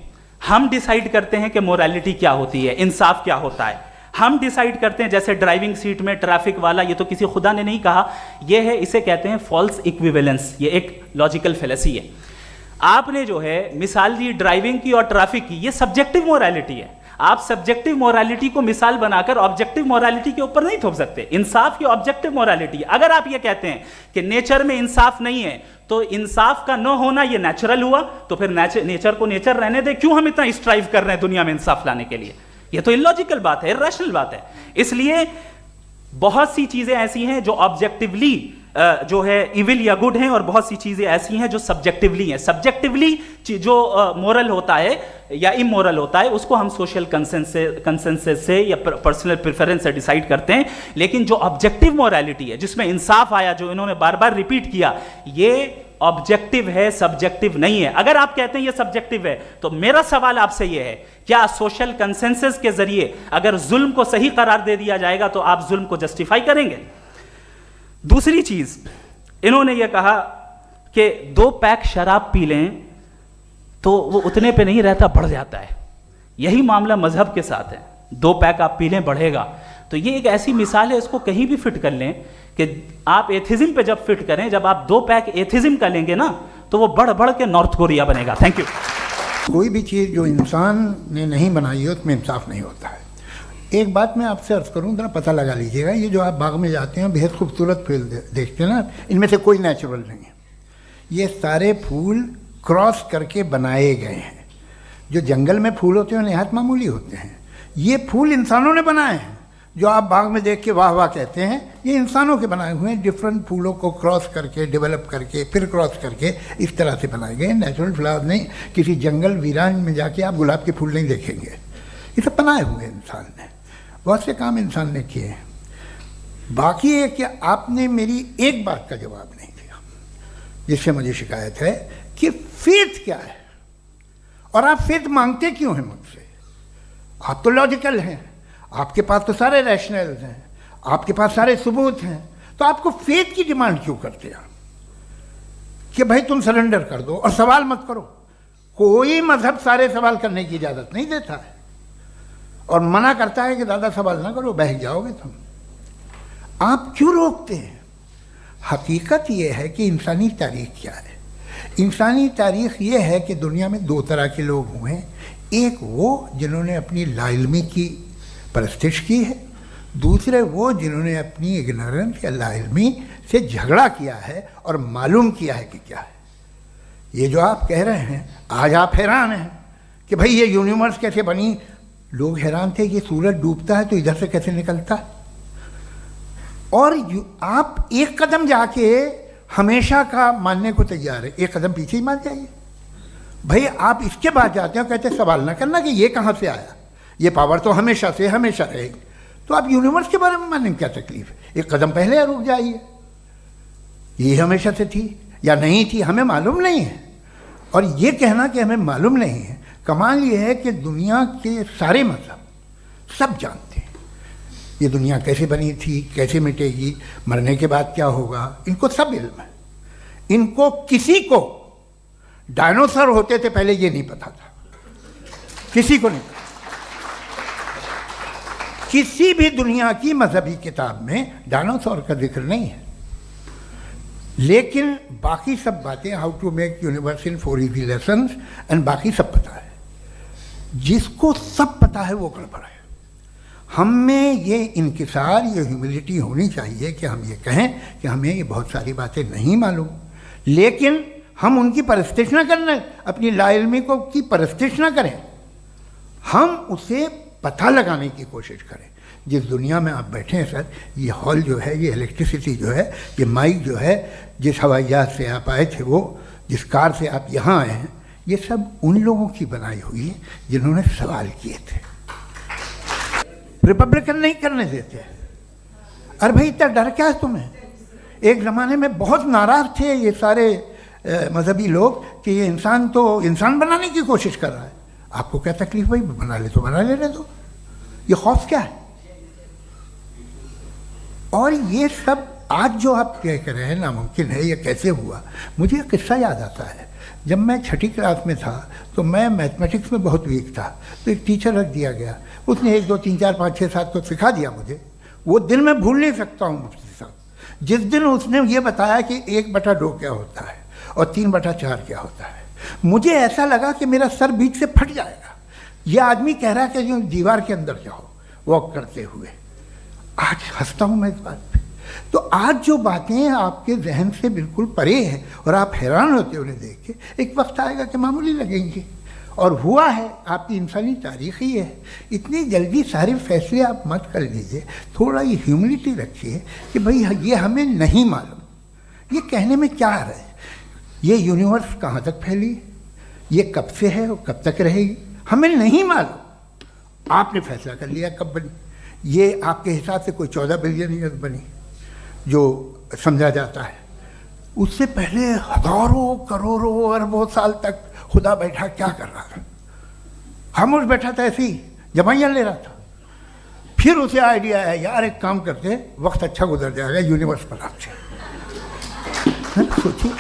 S2: हम डिसाइड करते हैं कि मोरालिटी क्या होती है, इंसाफ क्या होता है। हम डिसाइड करते हैं, जैसे ड्राइविंग सीट में ट्रैफिक वाला, ये तो किसी खुदा ने नहीं कहा, ये है, इसे कहते हैं फॉल्स इक्विवेलेंस। ये एक लॉजिकल फेलेसी है। आपने जो है मिसाल दी ड्राइविंग की और ट्रैफिक की, ये सब्जेक्टिव मोरालिटी है। आप सब्जेक्टिव मोरालिटी को मिसाल बनाकर ऑब्जेक्टिव मोरालिटी के ऊपर नहीं थोप सकते। इंसाफ की ऑब्जेक्टिव मोरालिटी। अगर आप ये कहते हैं कि नेचर में इंसाफ नहीं है तो इंसाफ का न होना ये नेचुरल हुआ, तो फिर नेचर को नेचर रहने दे, क्यों हम इतना स्ट्राइव कर रहे हैं दुनिया में इंसाफ लाने के लिए? ये तो इलॉजिकल बात है, इरैशनल बात है। इसलिए बहुत सी चीजें ऐसी हैं जो ऑब्जेक्टिवली जो है इविल या गुड हैं, और बहुत सी चीजें ऐसी हैं जो सब्जेक्टिवली हैं। सब्जेक्टिवली जो मोरल होता है या इमोरल होता है उसको हम सोशल कंसेंसस से या पर्सनल प्रेफरेंस से डिसाइड करते हैं। लेकिन जो ऑब्जेक्टिव मोरालिटी है जिसमें इंसाफ आया, जो इन्होंने बार बार रिपीट किया, ये ऑब्जेक्टिव है, सब्जेक्टिव नहीं है। अगर आप कहते हैं ये सब्जेक्टिव है तो मेरा सवाल आपसे ये है, क्या सोशल कंसेंसस के जरिए अगर जुल्म को सही करार दे दिया जाएगा तो आप जुल्म को जस्टिफाई करेंगे? दूसरी चीज इन्होंने ये कहा कि 2 पैक शराब पी लें तो वो उतने पे नहीं रहता, बढ़ जाता है। यही मामला मजहब के साथ है। 2 पैक आप पी लें बढ़ेगा। तो ये एक ऐसी मिसाल है, इसको कहीं भी फिट कर लें कि आप एथिज्म पे जब फिट करें, जब आप 2 पैक एथिज्म का लेंगे ना तो वो बढ़ बढ़ के नॉर्थ कोरिया बनेगा। Thank you.
S4: कोई भी चीज़ जो इंसान ने नहीं बनाई है उसमें इंसाफ नहीं होता है। एक बात मैं आपसे अर्ज़ करूँ, जरा पता लगा लीजिएगा, ये जो आप बाग में जाते हैं बेहद खूबसूरत फूल देखते हैं ना, इनमें से कोई नेचुरल नहीं है। ये सारे फूल क्रॉस करके बनाए गए हैं। जो जंगल में फूल होते हैं निहायत मामूली होते हैं, ये फूल इंसानों ने बनाए हैं। जो आप बाग में देख के वाह वाह कहते हैं, ये इंसानों के बनाए हुए हैं। डिफरेंट फूलों को क्रॉस करके, डेवलप करके, फिर क्रॉस करके इस तरह से बनाए गए। नेचुरल फ्लावर नहीं। किसी जंगल वीरान में जाके आप गुलाब के फूल नहीं देखेंगे। ये सब बनाए हुए इंसान ने, बहुत से काम इंसान ने किए हैं। बाकी है कि आपने मेरी एक बात का जवाब नहीं दिया, जिससे मुझे शिकायत है कि फेथ क्या है और आप फेथ मांगते क्यों हैं मुझसे? आप तो लॉजिकल हैं, आपके पास तो सारे रैशनल्स हैं, आपके पास सारे सबूत हैं, तो आपको फेथ की डिमांड क्यों करते हैं कि भाई तुम सरेंडर कर दो और सवाल मत करो? कोई मजहब सारे सवाल करने की इजाज़त नहीं देता है और मना करता है कि दादा सवाल ना करो, बहक जाओगे तुम। आप क्यों रोकते हैं? हकीकत यह है कि इंसानी तारीख क्या है। इंसानी तारीख ये है कि दुनिया में दो तरह के लोग हुए हैं। एक वो जिन्होंने अपनी लाइल्मी की परस्तिश की है, दूसरे वो जिन्होंने अपनी इग्नोरेंस या लाइल्मी से झगड़ा किया है और मालूम किया है कि क्या है। ये जो आप कह रहे हैं, आज आप हैरान हैं कि भाई ये यूनिवर्स कैसे बनी। लोग हैरान थे कि सूरज डूबता है तो इधर से कैसे निकलता है। और आप एक कदम जाके हमेशा का मानने को तैयार है, एक कदम पीछे ही मान जाइए। भाई आप इसके बाद जाते हो, कहते सवाल ना करना कि ये कहाँ से आया, ये पावर तो हमेशा से हमेशा रहेगी। तो आप यूनिवर्स के बारे में मानने में क्या तकलीफ है? एक कदम पहले रुक जाइए। ये हमेशा से थी या नहीं थी, हमें मालूम नहीं है। और ये कहना कि हमें मालूम नहीं है, कमाल ये है कि दुनिया के सारे मज़हब सब जानते हैं ये दुनिया कैसे बनी थी, कैसे मिटेगी, मरने के बाद क्या होगा, इनको सब इल्म है। इनको किसी को डायनासोर होते थे पहले ये नहीं पता था, किसी को नहीं पता। किसी भी दुनिया की मजहबी किताब में डायनासोर का जिक्र नहीं है। लेकिन बाकी सब बातें, how to make universe in 4 easy lessons and बाकी सब पता है। जिसको सब पता है वो गड़बड़ है। हम में ये इंकिसार, ये ह्यूमिलिटी होनी चाहिए कि हम ये कहें कि हमें ये बहुत सारी बातें नहीं मालूम, लेकिन हम उनकी परस्तिश ना करना, अपनी लाइल्मी को की परस्तिश ना करें, हम उसे पता लगाने की कोशिश करें। जिस दुनिया में आप बैठे हैं सर, ये हॉल जो है, ये इलेक्ट्रिसिटी जो है, ये माइक जो है, जिस हवाई जहाज से आप आए थे, वो जिस कार से आप यहाँ आए हैं, ये सब उन लोगों की बनाई हुई है जिन्होंने सवाल किए थे। रिपब्लिकन नहीं करने देते। अरे भाई इतना डर क्या है तुम्हें? एक ज़माने में बहुत नाराज़ थे ये सारे मजहबी लोग कि ये इंसान तो इंसान बनाने की कोशिश कर रहा है। आपको क्या तकलीफ भाई? बना ले तो बना लेने दो, ये खौफ क्या है? और ये सब आज जो आप कह रहे हैं नामुमकिन है, ये कैसे हुआ? मुझे एक किस्सा याद आता है। जब मैं 6ठी क्लास में था तो मैं मैथमेटिक्स में बहुत वीक था, तो एक टीचर रख दिया गया। उसने 1 2 3 4 5 6 7 को सिखा दिया मुझे। वो दिन मैं भूल नहीं सकता हूँ मुफ्ती साहब, जिस दिन उसने ये बताया कि 1/2 क्या होता है और 3/4 क्या होता है। मुझे ऐसा लगा कि मेरा सर बीच से फट जाएगा। यह आदमी कह रहा है कि जो दीवार के अंदर जाओ वॉक करते हुए। आज हंसता हूँ मैं इस बात पे। तो आज जो बातें आपके जहन से बिल्कुल परे हैं और आप हैरान होते हो उन्हें देख के, एक वक्त आएगा कि मामूली लगेंगे। और हुआ है, आपकी इंसानी तारीख ही है। इतनी जल्दी सारे फैसले आप मत कर लीजिए, थोड़ा ये ह्यूमिलिटी रखिए कि भाई ये हमें नहीं मालूम। ये कहने में क्या आ रहा है? ये यूनिवर्स कहाँ तक फैली, ये कब से है और कब तक रहेगी, हमें नहीं मालूम। आपने फैसला कर लिया कब बनी। ये आपके हिसाब से कोई 14 बिलियन ईयर बनी जो समझा जाता है। उससे पहले हजारों करोड़ों अरबों साल तक खुदा बैठा क्या कर रहा था? खामोश बैठा था, ऐसे ही जमाइयाँ ले रहा था। फिर उसे आइडिया आया, यार एक काम करते, वक्त अच्छा गुजर जाएगा, यूनिवर्स बनाते। सोचिए,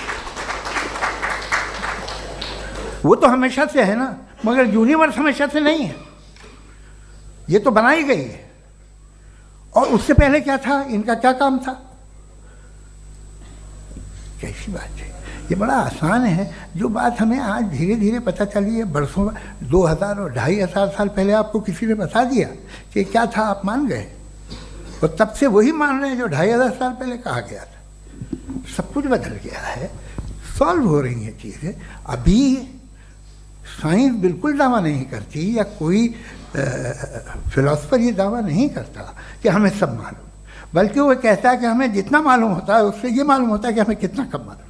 S4: वो तो हमेशा से है ना, मगर यूनिवर्स हमेशा से नहीं है, ये तो बनाई गई है। और उससे पहले क्या था, इनका क्या काम था? कैसी बात है? ये बड़ा आसान है। जो बात हमें आज धीरे धीरे पता चली है, बरसों 2000 और 2500 साल पहले आपको किसी ने बता दिया कि क्या था, आप मान गए, और तब से वही मान रहे हैं जो 2500 साल पहले कहा गया था। सब कुछ बदल गया है, सॉल्व हो रही हैं चीज़ें। अभी साइंस बिल्कुल दावा नहीं करती, या कोई फिलोसफर ये दावा नहीं करता कि हमें सब मालूम, बल्कि वो कहता है कि हमें जितना मालूम होता है उससे ये मालूम होता है कि हमें कितना कम मालूम।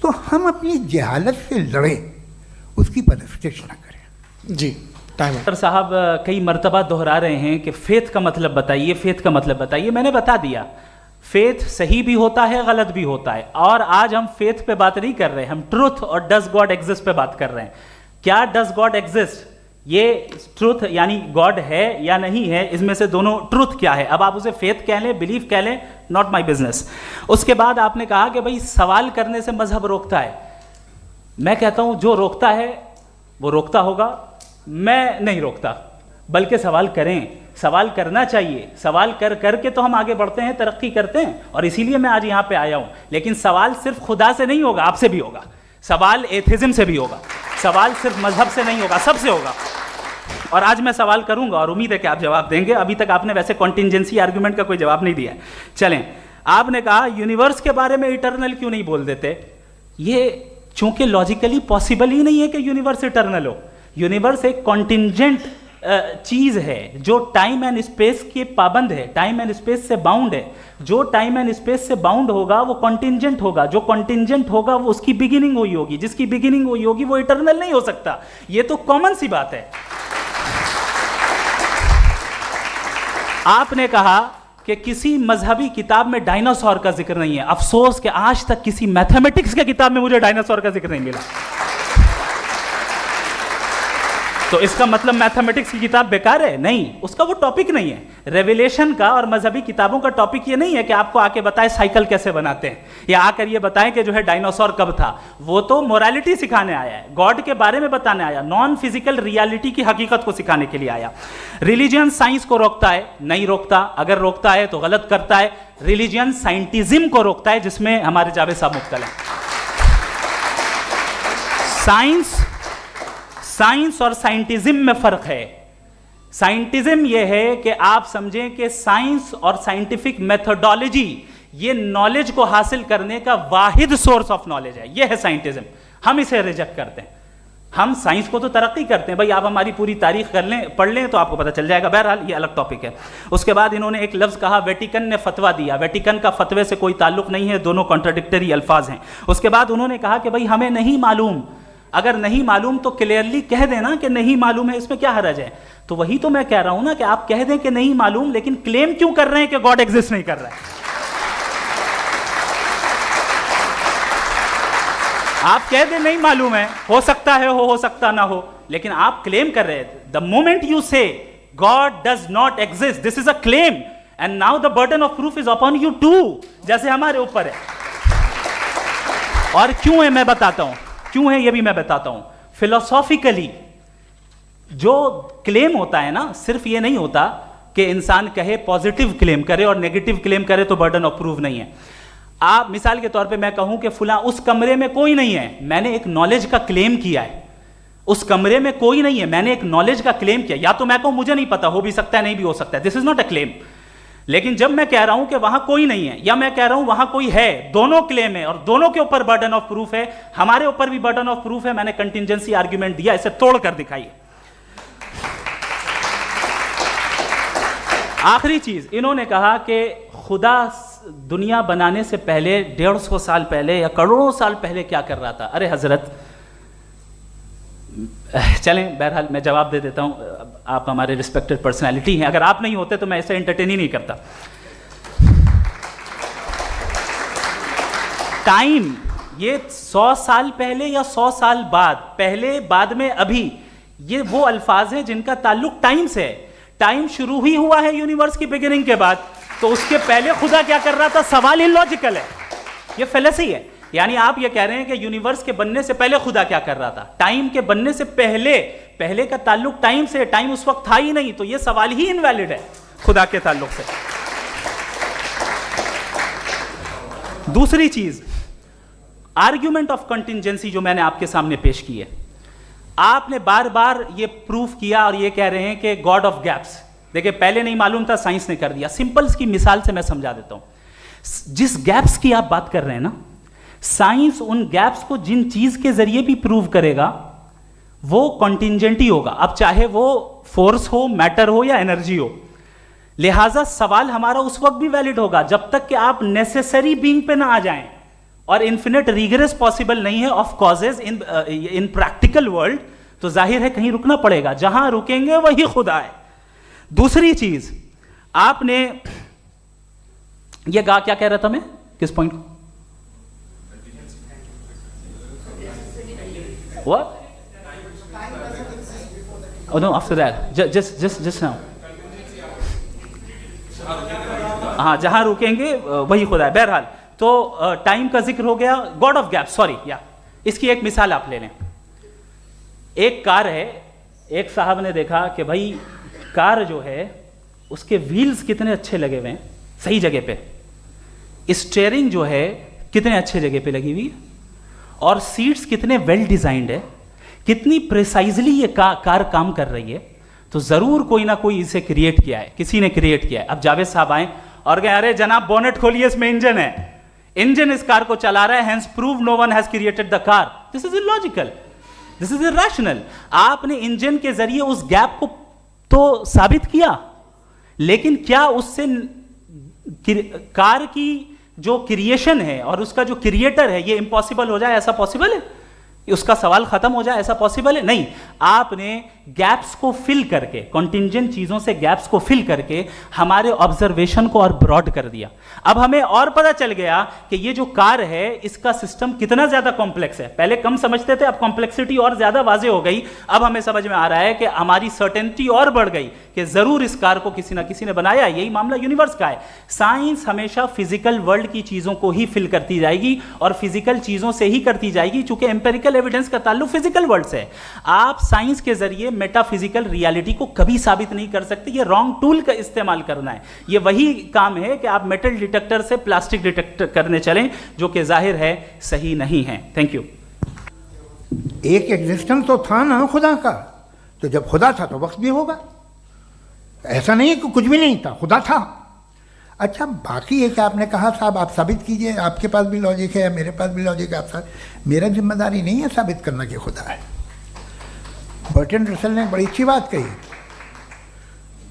S4: तो हम अपनी जहालत से लड़े, उसकी परस्तिश न करें।
S3: जी, टाइम है।
S2: डॉक्टर साहब कई मर्तबा दोहरा रहे हैं कि फेथ का मतलब बताइए, फेथ का मतलब बताइए। मैंने बता दिया, फेथ सही भी होता है, गलत भी होता है। और आज हम फेथ पे बात नहीं कर रहे, हम ट्रुथ और डज गॉड एग्जिस्ट पे बात कर रहे हैं। क्या डज गॉड एग्जिस्ट, ये ट्रुथ यानी गॉड है या नहीं है, इसमें से दोनों ट्रुथ क्या है। अब आप उसे फेथ कह लें, बिलीफ कह लें, नॉट माई बिजनेस। उसके बाद आपने कहा कि भाई सवाल करने से मजहब रोकता है। मैं कहता हूं जो रोकता है वो रोकता होगा, मैं नहीं रोकता, बल्कि सवाल करें, सवाल करना चाहिए। सवाल कर करके तो हम आगे बढ़ते हैं, तरक्की करते हैं, और इसीलिए मैं आज यहां पे आया हूं। लेकिन सवाल सिर्फ खुदा से नहीं होगा, आपसे भी होगा। सवाल एथिज्म से भी होगा, सवाल सिर्फ मजहब से नहीं होगा, सबसे होगा। और आज मैं सवाल करूंगा और उम्मीद है कि आप जवाब देंगे। अभी तक आपने वैसे कॉन्टिंजेंसी आर्गुमेंट का कोई जवाब नहीं दिया है। चलें, आपने कहा यूनिवर्स के बारे में इटर्नल क्यों नहीं बोल देते। ये चूंकि लॉजिकली पॉसिबल ही नहीं है कि यूनिवर्स इटर्नल हो। यूनिवर्स एक कॉन्टिंजेंट चीज है जो टाइम एंड स्पेस के पाबंद है, टाइम एंड स्पेस से बाउंड है। जो टाइम एंड स्पेस से बाउंड होगा वो कॉन्टिंजेंट होगा, जो कॉन्टिंजेंट होगा वो उसकी बिगिनिंग हुई होगी, जिसकी बिगिनिंग हुई होगी वो इटर्नल नहीं हो सकता। ये तो कॉमन सी बात है। आपने कहा कि किसी मजहबी किताब में डायनासोर का जिक्र नहीं है। अफसोस कि आज तक किसी मैथमेटिक्स की किताब में मुझे डायनासोर का जिक्र नहीं मिला। तो इसका मतलब मैथमेटिक्स की किताब बेकार है? नहीं, उसका वो टॉपिक नहीं है। रेवलेशन का और मजहबी किताबों का टॉपिक ये नहीं है कि आपको आके बताए साइकिल कैसे बनाते हैं, या आकर ये बताएं कि जो है डायनासोर कब था। वो तो मोरालिटी सिखाने आया है, गॉड के बारे में बताने आया, नॉन फिजिकल रियलिटी की हकीकत को सिखाने के लिए आया। रिलीजियन साइंस को रोकता है? नहीं रोकता। अगर रोकता है तो गलत करता है। रिलीजियन साइंटिज्म को रोकता है, जिसमें हमारे जावेद साहब मुब्तला हैं। साइंस और साइंटिज्म में फर्क है। साइंटिज्म यह है कि आप समझें कि साइंस और साइंटिफिक मेथोडोलॉजी ये नॉलेज को हासिल करने का वाहिद सोर्स ऑफ नॉलेज है। यह है साइंटिज्म। हम इसे रिजेक्ट करते हैं। हम साइंस को तो तरक्की करते हैं। भाई आप हमारी पूरी तारीख कर लें, पढ़ लें तो आपको पता चल जाएगा। बहरहाल ये अलग टॉपिक है। उसके बाद इन्होंने एक लफ्ज़ कहा, वेटिकन ने फतवा दिया। वेटिकन का फतवे से कोई ताल्लुक नहीं है, दोनों कॉन्ट्राडिक्टरी अल्फाज हैं। उसके बाद उन्होंने कहा कि भाई हमें नहीं मालूम। अगर नहीं मालूम तो क्लियरली कह देना कि नहीं मालूम है, इसमें क्या हरज है। तो वही तो मैं कह रहा हूं ना कि आप कह दें कि नहीं मालूम, लेकिन क्लेम क्यों कर रहे हैं कि गॉड एग्जिस्ट नहीं कर रहा है। आप कह दें नहीं मालूम है, हो सकता है हो सकता ना हो, लेकिन आप क्लेम कर रहे हैं। The moment you say God does not exist, this is a claim, and now the burden of proof is upon you too, जैसे हमारे ऊपर है। और क्यों है मैं बताता हूं, क्यों है ये भी मैं बताता हूं। फिलोसॉफिकली जो क्लेम होता है ना, सिर्फ ये नहीं होता कि इंसान कहे पॉजिटिव क्लेम करे और नेगेटिव क्लेम करे तो बर्डन ऑफ प्रूफ नहीं है। आप मिसाल के तौर पे मैं कहूं कि फुला उस कमरे में कोई नहीं है, मैंने एक नॉलेज का क्लेम किया है। उस कमरे में कोई नहीं है, मैंने एक नॉलेज का क्लेम किया। या तो मैं कहूं मुझे नहीं पता, हो भी सकता है नहीं भी हो सकता है, this is not a claim. लेकिन जब मैं कह रहा हूं कि वहां कोई नहीं है, या मैं कह रहा हूं वहां कोई है, दोनों क्लेम है और दोनों के ऊपर बर्डन ऑफ प्रूफ है। हमारे ऊपर भी बर्डन ऑफ प्रूफ है। मैंने कंटिंजेंसी आर्ग्यूमेंट दिया, इसे तोड़कर दिखाइए। आखिरी चीज, इन्होंने कहा कि खुदा दुनिया बनाने से पहले 150 साल पहले या करोड़ों साल पहले क्या कर रहा था। अरे हजरत, चलें बहरहाल मैं जवाब दे देता हूं। आप हमारे रिस्पेक्टेड पर्सनालिटी हैं, अगर आप नहीं होते तो मैं इसे एंटरटेन ही नहीं करता। टाइम, ये 100 साल पहले या 100 साल बाद, पहले बाद में अभी, ये वो अल्फाज हैं जिनका ताल्लुक टाइम से है। टाइम शुरू ही हुआ है यूनिवर्स की बिगिनिंग के बाद, तो उसके पहले खुदा क्या कर रहा था? सवाल इलॉजिकल है, ये फेलेसी है। यानी आप ये कह रहे हैं कि यूनिवर्स के बनने से पहले खुदा क्या कर रहा था? टाइम के बनने से पहले, पहले का ताल्लुक टाइम से, टाइम उस वक्त था ही नहीं, तो ये सवाल ही इनवैलिड है खुदा के ताल्लुक से। दूसरी चीज, आर्ग्यूमेंट ऑफ कंटिंजेंसी जो मैंने आपके सामने पेश की है, आपने बार बार ये प्रूफ किया और ये कह रहे हैं कि गॉड ऑफ गैप्स। देखिए, पहले नहीं मालूम था, साइंस ने कर दिया। सिंपल की मिसाल से मैं समझा देता हूं। जिस गैप्स की आप बात कर रहे हैं ना, साइंस उन गैप्स को जिन चीज के जरिए भी प्रूव करेगा वो कॉन्टिंजेंट ही होगा, अब चाहे वो फोर्स हो, मैटर हो या एनर्जी हो। लिहाजा सवाल हमारा उस वक्त भी वैलिड होगा जब तक कि आप नेसेसरी बीइंग पे ना आ जाएं, और इन्फिनिट रिगरेस पॉसिबल नहीं है of causes in practical world, तो जाहिर है कहीं रुकना पड़ेगा, जहां रुकेंगे वही खुदा है। दूसरी चीज, आपने ये क्या कह रहा था मैं, किस पॉइंट को? What? Oh no, after that. Just now. हाँ, जहां रुकेंगे वही खुदा है। बहरहाल, तो टाइम का जिक्र हो गया, गॉड ऑफ गैप, सॉरी या इसकी एक मिसाल आप ले लें। एक कार है, एक साहब ने देखा कि भाई कार जो है उसके व्हील्स कितने अच्छे लगे हुए हैं सही जगह पे, स्टीयरिंग जो है कितने अच्छे जगह पे लगी हुई है, और सीट्स कितने वेल डिजाइंड है, कितनी प्रिसाइजली ये कार काम कर रही है। तो जरूर कोई ना कोई इसे क्रिएट किया है, किसी ने क्रिएट किया है। अब जावेद साहब आए और कहे, अरे जनाब बोनेट खोलिए, इसमें इंजन है, इंजन इस कार को चला रहा है, hence prove no one has created the car. This is illogical, this is irrational. आपने इंजन के जरिए उस गैप को तो साबित किया, लेकिन क्या उससे कार की जो क्रिएशन है और उसका जो क्रिएटर है ये इम्पॉसिबल हो जाए? ऐसा पॉसिबल है? उसका सवाल खत्म हो जाए, ऐसा पॉसिबल है? नहीं। आपने गैप्स को फिल करके, कॉन्टिंजेंट चीजों से गैप्स को फिल करके हमारे ऑब्जर्वेशन को और ब्रॉड कर दिया। अब हमें और पता चल गया कि ये जो कार है इसका सिस्टम कितना ज्यादा कॉम्प्लेक्स है। पहले कम समझते थे, अब कॉम्प्लेक्सिटी और ज्यादा वाजे हो गई। अब हमें समझ में आ रहा है कि हमारी सर्टेनिटी और बढ़ गई कि जरूर इस कार को किसी ना किसी ने बनाया। यही मामला यूनिवर्स का है। साइंस हमेशा फिजिकल वर्ल्ड की चीजों को ही फिल करती जाएगी और फिजिकल चीजों से ही करती जाएगी, चूंकि एम्पेरिकल एविडेंस का ताल्लुक फिजिकल वर्ल्ड से है। आप साइंस के जरिए मेटाफिजिकल रियलिटी को कभी साबित नहीं कर सकते। ये रॉन्ग टूल का इस्तेमाल करना है। ये वही काम है कि आप मेटल डिटेक्टर से प्लास्टिक डिटेक्टर करने चलें, जो कि जाहिर है सही नहीं है। Thank you.
S4: एक एग्जिस्टेंस तो था ना खुदा का, तो जब खुदा था तो वक्त भी होगा। ऐसा नहीं है कि कुछ भी नहीं था, खुदा था। अच्छा, बाकी है कि आपने कहा साहब आप साबित कीजिए, आपके पास भी लॉजिक है, मेरे पास भी लॉजिक है, आप मेरा जिम्मेदारी नहीं है साबित करना कि खुदा है। बर्टन रसल ने बड़ी अच्छी बात कही,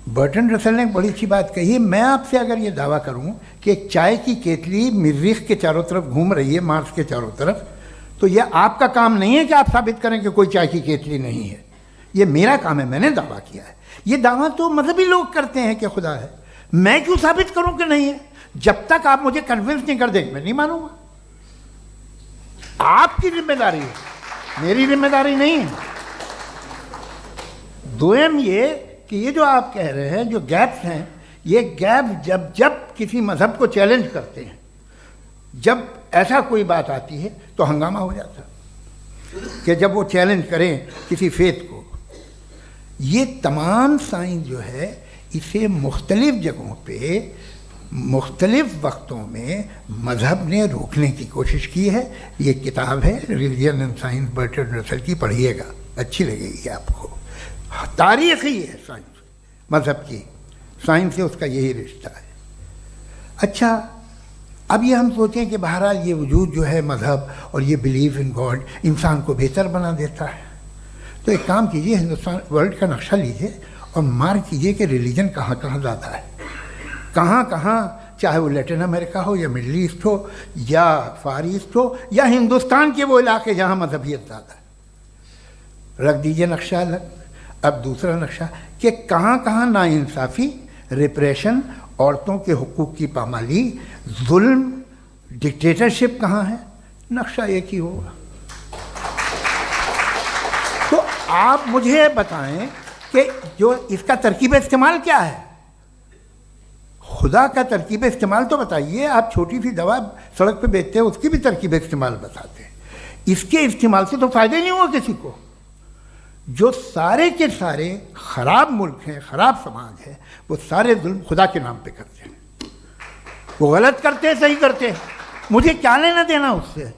S4: बर्टन रसल ने बड़ी अच्छी बात कही। मैं आपसे अगर ये दावा करूं कि एक चाय की केतली मरीख के चारों तरफ घूम रही है, मार्स के चारों तरफ, तो यह आपका काम नहीं है कि आप साबित करें कि कोई चाय की केतली नहीं है। ये मेरा काम है, मैंने दावा किया है। ये दावा तो मजहबी लोग करते हैं कि खुदा है, मैं क्यों साबित करूं कि नहीं है? जब तक आप मुझे कन्विंस नहीं कर देंगे मैं नहीं मानूंगा। आपकी जिम्मेदारी है, मेरी जिम्मेदारी नहीं है। दोयम ये कि ये जो आप कह रहे हैं जो गैप्स हैं, ये गैप जब जब किसी मजहब को चैलेंज करते हैं, जब ऐसा कोई बात आती है तो हंगामा हो जाता है कि जब वो चैलेंज करें किसी फेथ को। ये तमाम साइंस जो है इसे मुख्तलिफ जगहों पे मुख्तलिफ वक्तों में मज़हब ने रोकने की कोशिश की है। ये किताब है religion and science, Burton Russell की, पढ़िएगा, अच्छी लगेगी आपको। तारीख़ ही है साइंस, मज़हब की साइंस से उसका यही रिश्ता है। अच्छा, अब ये हम सोचें कि बहरहाल ये वजूद जो है मज़हब और ये बिलीव इन गॉड इंसान को बेहतर बना देता है, तो एक काम कीजिए, हिंदुस्तान वर्ल्ड का नक्शा लीजिए और मार्क कीजिए कि रिलीजन कहाँ कहाँ ज़्यादा है, कहाँ कहाँ, चाहे वो लैटिन अमेरिका हो या मिडल ईस्ट हो या फार ईस्ट हो या हिंदुस्तान के वो इलाके जहाँ मजहबियत ज़्यादा है। रख दीजिए नक्शा अलग। अब दूसरा नक्शा कि कहाँ कहाँ नाइंसाफ़ी, रिप्रेशन, औरतों के हुकूक की पामाली, जुल्म, डिक्टेटरशिप कहाँ है, नक्शा एक ही होगा। तो आप मुझे बताएं कि जो इसका तरकीब इस्तेमाल क्या है, खुदा का तरकीब इस्तेमाल तो बताइए। आप छोटी सी दवा सड़क पे बेचते हैं, उसकी भी तरकीब इस्तेमाल बताते हैं। इसके इस्तेमाल से तो फ़ायदा नहीं हुआ किसी को। जो सारे के सारे ख़राब मुल्क हैं, ख़राब समाज है, वो सारे जुल्म खुदा के नाम पे करते हैं। वो गलत करते हैं, सही करते हैं, मुझे क्या लेना देना उससे।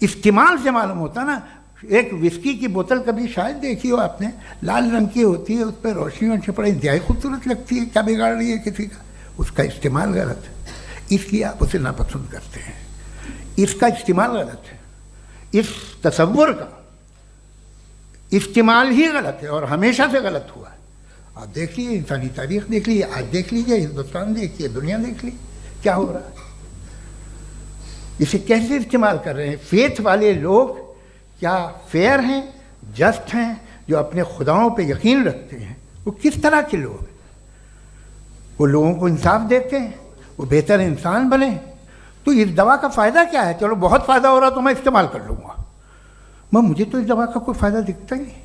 S4: इस्तेमाल से मालूम होता ना। एक विस्की की बोतल कभी शायद देखी हो आपने, लाल रंग की होती है, उस पर रोशनी और छपड़ा इंतहाई खूबसूरत लगती है, क्या बिगाड़ रही है किसी का? उसका इस्तेमाल गलत है, इसलिए आप उसे नापसंद करते हैं। इसका इस्तेमाल गलत है, इस तसव्वुर का इस्तेमाल ही गलत है और हमेशा से गलत हुआ है। आप देख लीजिए, इंसानी तारीख देख लीजिए, आज देख लीजिए, हिंदुस्तान देखिए, दुनिया देख लीजिए क्या हो रहा है। इसे कैसे इस्तेमाल कर रहे हैं? फेथ वाले लोग क्या फेयर हैं, जस्ट हैं, जो अपने खुदाओं पे यकीन रखते हैं? वो किस तरह के लोग हैं? वो लोगों को इंसाफ देते हैं, वो बेहतर इंसान बने। तो इस दवा का फ़ायदा क्या है? चलो बहुत फ़ायदा हो रहा तो मैं इस्तेमाल कर लूँगा, मगर मुझे तो इस दवा का कोई फ़ायदा दिखता ही नहीं।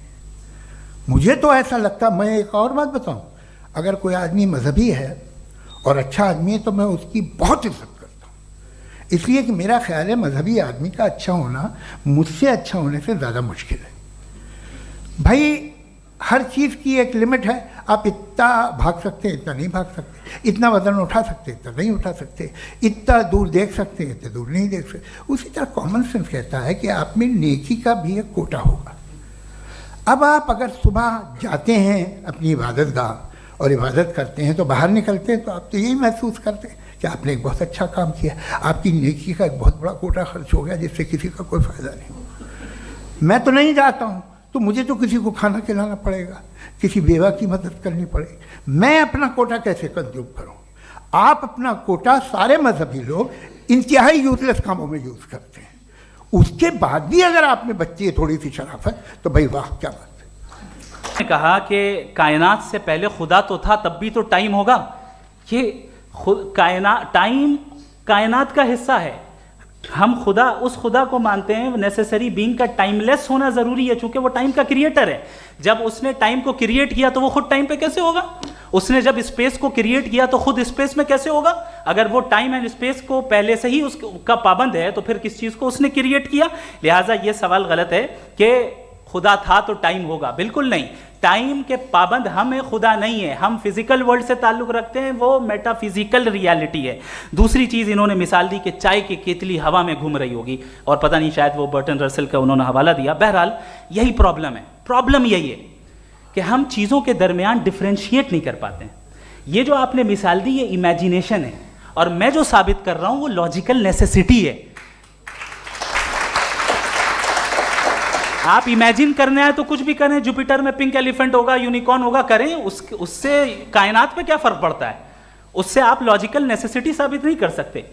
S4: मुझे तो ऐसा लगता, मैं एक और बात बताऊँ, अगर कोई आदमी मजहबी है और अच्छा आदमी है तो मैं उसकी बहुत इज्जत करता हूँ, इसलिए कि मेरा ख्याल है मजहबी आदमी का अच्छा होना मुझसे अच्छा होने से ज़्यादा मुश्किल है। भाई हर चीज़ की एक लिमिट है, आप इतना भाग सकते हैं, इतना नहीं भाग सकते, इतना वज़न उठा सकते, इतना नहीं उठा सकते, इतना दूर देख सकते हैं, इतना दूर नहीं देख सकते। उसी तरह कॉमन सेंस कहता है कि आप में नेकी का भी एक कोटा होगा। अब आप अगर सुबह जाते हैं अपनी इबादत गाह और इबादत करते हैं, तो बाहर निकलते हैं तो आप तो यही महसूस करते हैं कि आपने एक बहुत अच्छा काम किया, आपकी नेकी का एक बहुत बड़ा कोटा खर्च हो गया जिससे किसी का कोई फ़ायदा नहीं। मैं तो नहीं जाता हूँ तो मुझे तो किसी को खाना खिलाना पड़ेगा, किसी बेवा की मदद करनी पड़ेगी। मैं अपना कोटा कैसे कंज्यूम करूँ? आप अपना कोटा, सारे मजहबी लोग इंतहाई यूजलेस कामों में यूज़ करते हैं। उसके बाद भी अगर आप में बच्ची है थोड़ी सी शराफत, तो भाई वाह क्या बात है।
S2: कहा कि कायनात से पहले खुदा तो था, तब भी तो टाइम होगा। ये टाइम कायनात का हिस्सा है। हम खुदा, उस खुदा को मानते हैं, नेसेसरी बीइंग का टाइमलेस होना ज़रूरी है, चूंकि वो टाइम का क्रिएटर है। जब उसने टाइम को क्रिएट किया तो वो खुद टाइम पे कैसे होगा? उसने जब स्पेस को क्रिएट किया तो खुद स्पेस में कैसे होगा? अगर वो टाइम एंड स्पेस को पहले से ही उसका पाबंद है तो फिर किस चीज़ को उसने क्रिएट किया? लिहाजा ये सवाल गलत है कि खुदा था तो टाइम होगा। बिल्कुल नहीं, टाइम के पाबंद हम हैं, खुदा नहीं है। हम फिजिकल वर्ल्ड से ताल्लुक़ रखते हैं, वो मेटाफिजिकल रियलिटी है। दूसरी चीज़ इन्होंने मिसाल दी कि चाय की केतली हवा में घूम रही होगी, और पता नहीं शायद वो बर्टन रसल का उन्होंने हवाला दिया। बहरहाल यही प्रॉब्लम है। प्रॉब्लम यही है कि हम चीज़ों के दरमियान डिफ्रेंशिएट नहीं कर पाते हैं। ये जो आपने मिसाल दी ये इमेजिनेशन है, और मैं जो साबित कर रहा हूँ वो लॉजिकल नेसेसिटी है। आप इमेजिन करने आए तो कुछ भी करें, जुपिटर में पिंक एलिफेंट होगा, यूनिकॉर्न होगा, करें, उससे कायनात पे क्या फर्क पड़ता है? उससे आप लॉजिकल नेसेसिटी साबित नहीं कर सकते।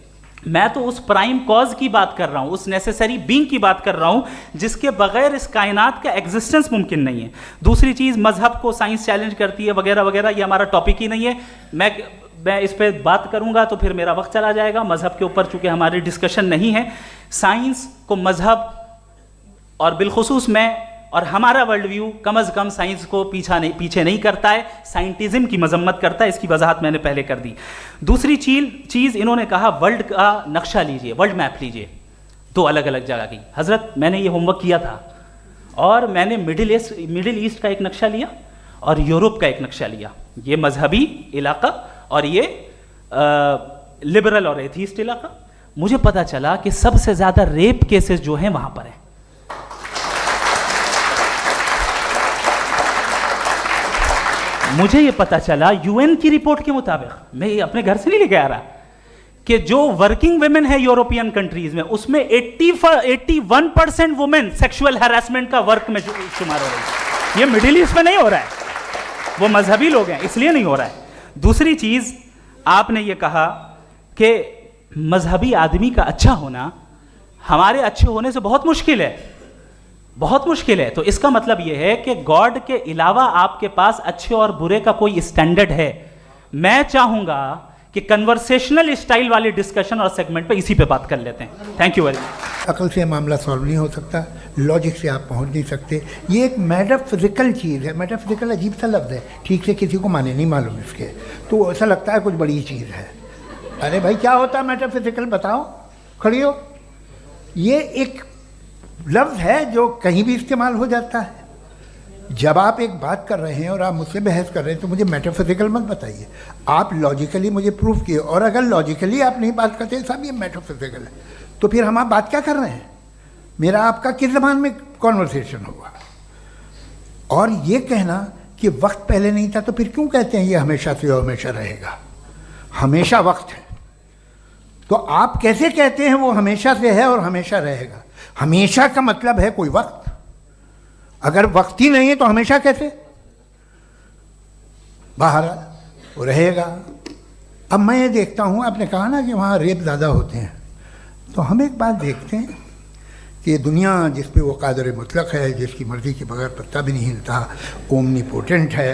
S2: मैं तो उस प्राइम कॉज की बात कर रहा हूं, उस नेसेसरी बीइंग की बात कर रहा हूं जिसके बगैर इस कायनात का एग्जिस्टेंस मुमकिन नहीं है। दूसरी चीज, मजहब को साइंस चैलेंज करती है वगैरह वगैरह, ये हमारा टॉपिक ही नहीं है। मैं इस पर बात करूंगा तो फिर मेरा वक्त चला जाएगा। मजहब के ऊपर चूंकि हमारी डिस्कशन नहीं है, साइंस को मजहब और बिलखुसूस मैं और हमारा वर्ल्ड व्यू कम अज़ कम साइंस को पीछे नहीं करता है, साइंटिज्म की मजम्मत करता है। इसकी वजाहत मैंने पहले कर दी। दूसरी चीज़ इन्होंने कहा वर्ल्ड का नक्शा लीजिए, वर्ल्ड मैप लीजिए, दो अलग अलग जगह की। हज़रत मैंने ये होमवर्क किया था और मैंने मिडिल ईस्ट का एक नक्शा लिया और यूरोप का एक नक्शा लिया, ये मजहबी इलाका और ये लिबरल और एथीस्ट इलाका। मुझे पता चला कि सबसे ज़्यादा रेप केसेस जो हैं वहाँ पर हैं। मुझे ये पता चला यूएन की रिपोर्ट के मुताबिक, मैं ये अपने घर से नहीं लेके आ रहा, कि जो वर्किंग वुमेन है यूरोपियन कंट्रीज में उसमें 81% वुमेन सेक्सुअल हैरेसमेंट का वर्क में शुमार हो रही है। ये मिडिल ईस्ट में नहीं हो रहा है, वो मजहबी लोग हैं इसलिए नहीं हो रहा है। दूसरी चीज आपने ये कहा कि मजहबी आदमी का अच्छा होना हमारे अच्छे होने से बहुत मुश्किल है, बहुत मुश्किल है। तो इसका मतलब यह है कि गॉड के अलावा आपके पास अच्छे और बुरे का कोई स्टैंडर्ड है। मैं चाहूंगा कि कन्वर्सेशनल स्टाइल वाली डिस्कशन और सेगमेंट पे इसी पे बात कर लेते हैं। Thank you very much.
S4: अकल से मामला सॉल्व नहीं हो सकता, लॉजिक से आप पहुंच नहीं सकते। ये एक मेटाफिजिकल चीज़ है। मेटाफिजिकल अजीब सा लफ्ज़ है, ठीक से किसी को माने नहीं मालूम इसके, तो ऐसा लगता है कुछ बड़ी चीज़ है। अरे भाई क्या होता है मेटाफिजिकल, बताओ, खड़ी हो। ये एक लफ्ज़ है जो कहीं भी इस्तेमाल हो जाता है। जब आप एक बात कर रहे हैं और आप मुझसे बहस कर रहे हैं तो मुझे मेटाफिजिकल मत बताइए, आप लॉजिकली मुझे प्रूफ किए। और अगर लॉजिकली आप नहीं बात करते साहब ये मेटाफिजिकल है, तो फिर हम आप बात क्या कर रहे हैं? मेरा आपका किस ज़बान में कॉन्वर्सेशन होगा? और ये कहना कि वक्त पहले नहीं था, तो फिर क्यों कहते हैं ये हमेशा से और हमेशा रहेगा? हमेशा वक्त है, तो आप कैसे कहते हैं वो हमेशा से है और हमेशा रहेगा? हमेशा का मतलब है कोई वक्त, अगर वक्त ही नहीं है तो हमेशा कैसे? बाहर वो रहेगा। अब मैं ये देखता हूँ, आपने कहा ना कि वहाँ रेप ज़्यादा होते हैं, तो हम एक बात देखते हैं कि ये दुनिया जिस पे वो कादर मुतलक है, जिसकी मर्ज़ी के बगैर पत्ता भी नहीं हिलता, ओमनीपोटेंट है,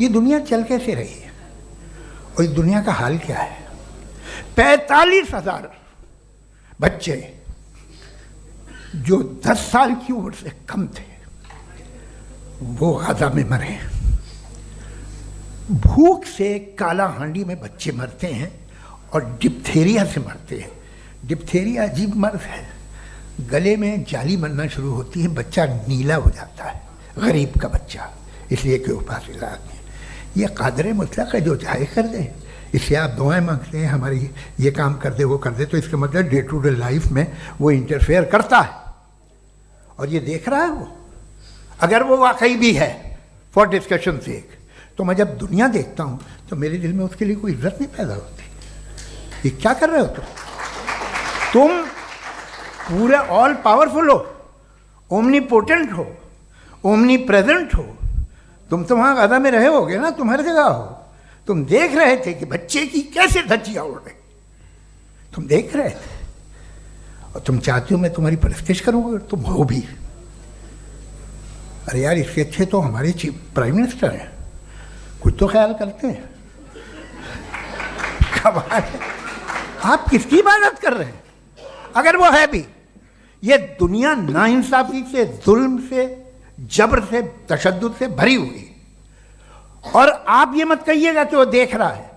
S4: ये दुनिया चल कैसे रही है? और इस दुनिया का हाल क्या है? 45,000 बच्चे जो 10 साल की उम्र से कम थे वो गाजा में मरे। भूख से काला हांडी में बच्चे मरते हैं और डिप्थेरिया से मरते हैं। डिप्थेरिया अजीब मर्ज है, गले में जाली बनना शुरू होती है, बच्चा नीला हो जाता है, गरीब का बच्चा, इसलिए कि उपास इलाज में। ये कादर मुतलक है, जो चाहे कर दे। इसलिए आप दुआएं मांगते हैं हमारी, ये काम कर दे वो कर दे, तो इसका मतलब डे टू डे लाइफ में वो इंटरफेयर करता है और ये देख रहा है वो। अगर वो वाकई भी है फॉर डिस्कशन सेक, तो मैं जब दुनिया देखता हूँ तो मेरे दिल में उसके लिए कोई इज्जत नहीं पैदा होती। ये क्या कर रहे हो तुम पूरे ऑल पावरफुल हो, ओमनीपोटेंट हो, ओमनी प्रेजेंट हो। तुम तो वहाँ गाजा में रहे होगे ना, तुम हर जगह हो। तुम देख रहे थे कि बच्चे की कैसे धज्जियाँ उड़ रही, तुम देख रहे थे और तुम चाहते हो मैं तुम्हारी परस्तिश करूँगा, तुम हो भी। अरे यार, इसके अच्छे तो हमारे चीफ प्राइम मिनिस्टर हैं, कुछ तो ख्याल करते हैं। कमाल है, आप किसकी इबादत कर रहे हैं? अगर वो है भी, ये दुनिया नाइंसाफी से, जुल्म से, जबर से, तशद्दुद से भरी हुई। और आप ये मत कहिएगा कि वो देख रहा है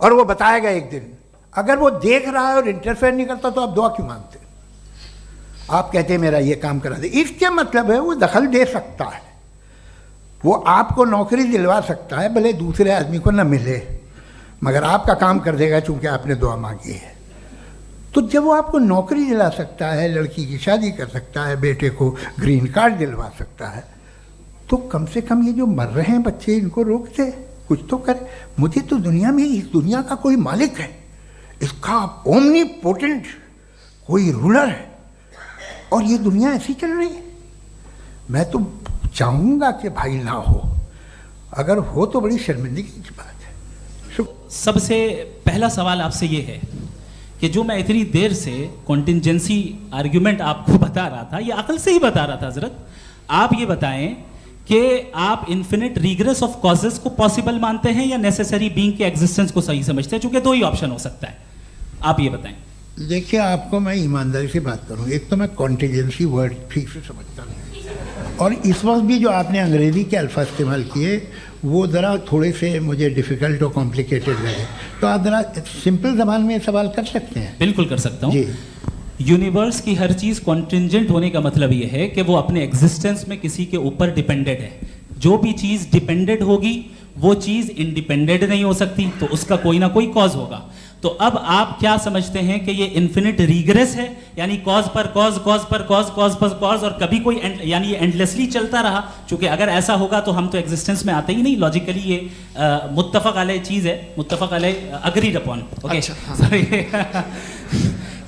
S4: और वो बताएगा एक दिन। अगर वो देख रहा है और इंटरफेयर नहीं करता तो आप दुआ क्यों मांगते? आप कहते हैं मेरा ये काम करा दे, इसके मतलब है वो दखल दे सकता है, वो आपको नौकरी दिलवा सकता है, भले दूसरे आदमी को न मिले, मगर आपका काम कर देगा चूंकि आपने दुआ मांगी है। तो जब वो आपको नौकरी दिला सकता है, लड़की की शादी कर सकता है, बेटे को ग्रीन कार्ड दिलवा सकता है, तो कम से कम ये जो मर रहे हैं बच्चे, इनको रोक दे, कुछ तो करे। मुझे तो दुनिया में, इस दुनिया का कोई मालिक है, इसका ओमनीपोटेंट कोई रूलर है, और ये दुनिया ऐसी चल रही है। मैं तो चाहूँगा कि भाई ना हो, अगर हो तो बड़ी शर्मिंदगी की बात है।
S2: सबसे पहला सवाल आपसे ये है कि जो मैं इतनी देर से कॉन्टिंजेंसी आर्ग्यूमेंट आपको बता रहा था, ये अकल से ही बता रहा था हजरत, आप ये बताएं कि आप इन्फिनिट रिग्रेस ऑफ कॉजेस को पॉसिबल मानते हैं या नेसेसरी बीइंग के एग्जिस्टेंस को सही समझते हैं? चूंकि दो ही ऑप्शन हो सकता है, आप ये बताएं।
S4: देखिए, आपको मैं ईमानदारी से बात करूँ, एक तो मैं कॉन्टिजेंसी वर्ड ठीक से समझता नहीं, और इस वक्त भी जो आपने अंग्रेज़ी के अल्फाज इस्तेमाल किए वो ज़रा थोड़े से मुझे डिफ़िकल्ट और कॉम्प्लिकेटेड लगे, तो आप ज़रा सिंपल ज़बान में सवाल कर सकते हैं?
S2: बिल्कुल कर सकता हूँ
S4: जी।
S2: यूनिवर्स की हर चीज़ कॉन्टिंजेंट होने का मतलब ये है कि वो अपने एग्जिस्टेंस में किसी के ऊपर डिपेंडेड है। जो भी चीज़ डिपेंडेड होगी वो चीज़ इंडिपेंडेंट नहीं हो सकती, तो उसका कोई ना कोई कॉज होगा। तो अब आप क्या समझते हैं कि ये इन्फिनिट रिग्रेस है, यानी कॉज पर कॉज, कॉज पर कॉज, कॉज पर कॉज, और कभी कोई यानी ये एंडलेसली चलता रहा? क्योंकि अगर ऐसा होगा तो हम तो एग्जिस्टेंस में आते ही नहीं। लॉजिकली ये मुत्तफक अलैह चीज़ है, मुत्तफक अलैह, अग्रीड अपॉन। ओके,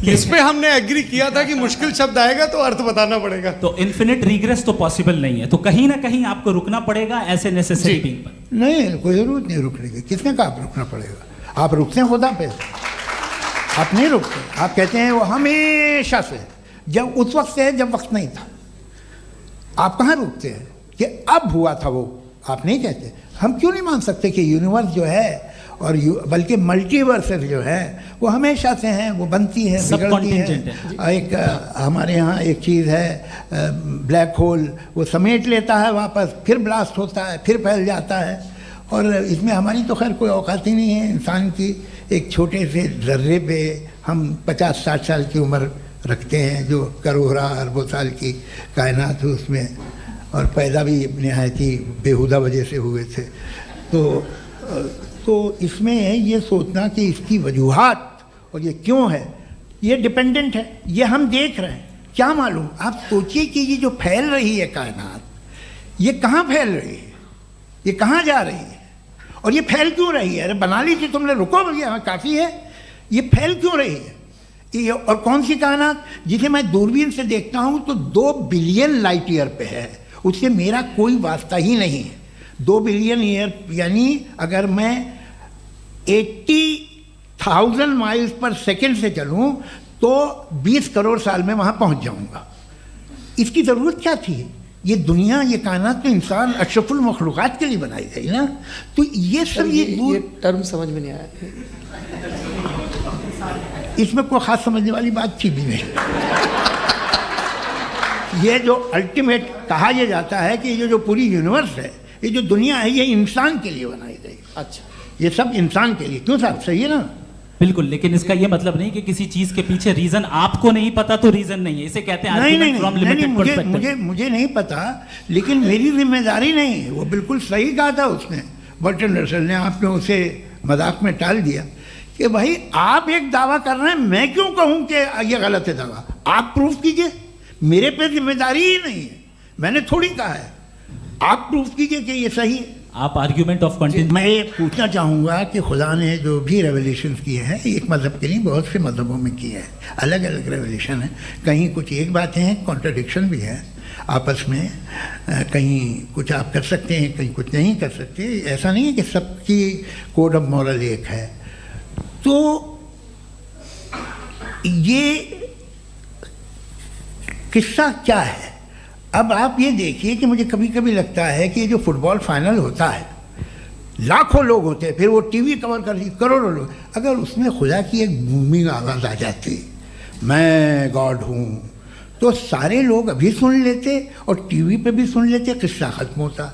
S3: इस पे हमने एग्री किया था कि मुश्किल शब्द आएगा तो अर्थ बताना पड़ेगा।
S2: तो इन्फिनिट रिग्रेस तो पॉसिबल नहीं है, तो कहीं ना कहीं आपको रुकना पड़ेगा ऐसे नेसेसरी बीइंग पर।
S4: नहीं, कोई ज़रूरत नहीं रुकने की। किसने कहा आप रुकना पड़ेगा? आप रुकते हैं खुदा पे, आप नहीं रुकते। आप कहते हैं वो हमेशा से, जब उस वक्त से है जब वक्त नहीं था। आप कहाँ रुकते हैं कि अब हुआ था वो? आप नहीं कहते। हम क्यों नहीं मान सकते कि यूनिवर्स जो है और बल्कि मल्टीवर्सेस जो है वो हमेशा से हैं, वो बनती है, बिगड़ती है। एक हमारे यहाँ एक चीज़ है, ब्लैक होल, वो समेट लेता है वापस, फिर ब्लास्ट होता है, फिर फैल जाता है। और इसमें हमारी तो खैर कोई औकात ही नहीं है। इंसान की एक छोटे से ज़र्रे पे हम 50-60 साल की उम्र रखते हैं, जो करोड़ों अरबों साल की कायनात है उसमें, और पैदा भी नहायत ही बेहुदा वजह से हुए थे। तो इसमें ये सोचना कि इसकी वजूहात और ये क्यों है, ये डिपेंडेंट है, ये हम देख रहे हैं। क्या मालूम। आप सोचिए कि ये जो फैल रही है कायनात, ये कहाँ फैल रही है, ये कहाँ जा रही है, और ये फैल क्यों रही है? अरे बना ली थी तुमने, रुको भैया काफ़ी है। ये फैल क्यों रही है? ये और कौन सी कायनात जिसे मैं दूरबीन से देखता हूँ तो 2 बिलियन लाइट ईयर पे है, उससे मेरा कोई वास्ता ही नहीं है। 2 बिलियन ईयर यानी अगर मैं 80,000 माइल्स पर सेकेंड से चलूँ तो 20 करोड़ साल में वहाँ पहुँच जाऊँगा। इसकी ज़रूरत क्या थी? ये दुनिया, ये कायनात तो इंसान अशरफुल मखलूक़ात के लिए बनाई गई ना। तो ये सब ये
S5: टर्म समझ में नहीं आया,
S4: इसमें कोई ख़ास समझने वाली बात थी भी नहीं। ये जो अल्टीमेट कहा यह जाता है कि ये जो पूरी यूनिवर्स है, ये जो दुनिया है, ये इंसान के लिए बनाई गई।
S5: अच्छा,
S4: ये सब इंसान के लिए। क्यों साहब, सही है ना?
S2: बिल्कुल, लेकिन इसका ये मतलब नहीं कि किसी चीज के पीछे रीजन आपको नहीं पता तो रीजन नहीं है, इसे कहते हैं
S4: नहीं, मुझे नहीं पता, लेकिन मेरी जिम्मेदारी नहीं है। वो बिल्कुल सही कहा था उसने, बर्टन रसल ने। आपने उसे मजाक में टाल दिया कि भाई आप एक दावा कर रहे हैं, मैं क्यों कहूँ कि ये गलत है दावा? आप प्रूफ कीजिए, मेरे पे जिम्मेदारी ही नहीं है, मैंने थोड़ी कहा है। आप प्रूफ कीजिए कि ये सही है।
S2: आप आर्ग्यूमेंट ऑफ कंटिन्यूटी।
S4: मैं ये पूछना चाहूँगा कि खुदा ने जो भी रेवोल्यूशन किए हैं, एक मज़हब के लिए बहुत से मज़हबों में किए हैं, अलग अलग रेवोल्यूशन है। कहीं कुछ एक बातें हैं, कॉन्ट्रडिक्शन भी है आपस में, कहीं कुछ आप कर सकते हैं, कहीं कुछ नहीं कर सकते। ऐसा नहीं है कि सबकी कोड ऑफ मॉरल एक है। तो ये किस्सा क्या है? अब आप ये देखिए कि मुझे कभी कभी लगता है कि जो फुटबॉल फाइनल होता है, लाखों लोग होते हैं, फिर वो टीवी कवर कर, करोड़ों लोग, अगर उसमें खुदा की एक बूमिंग आवाज़ आ जाती, मैं गॉड हूँ, तो सारे लोग अभी सुन लेते और टीवी पे भी सुन लेते, किस्सा ख़त्म होता।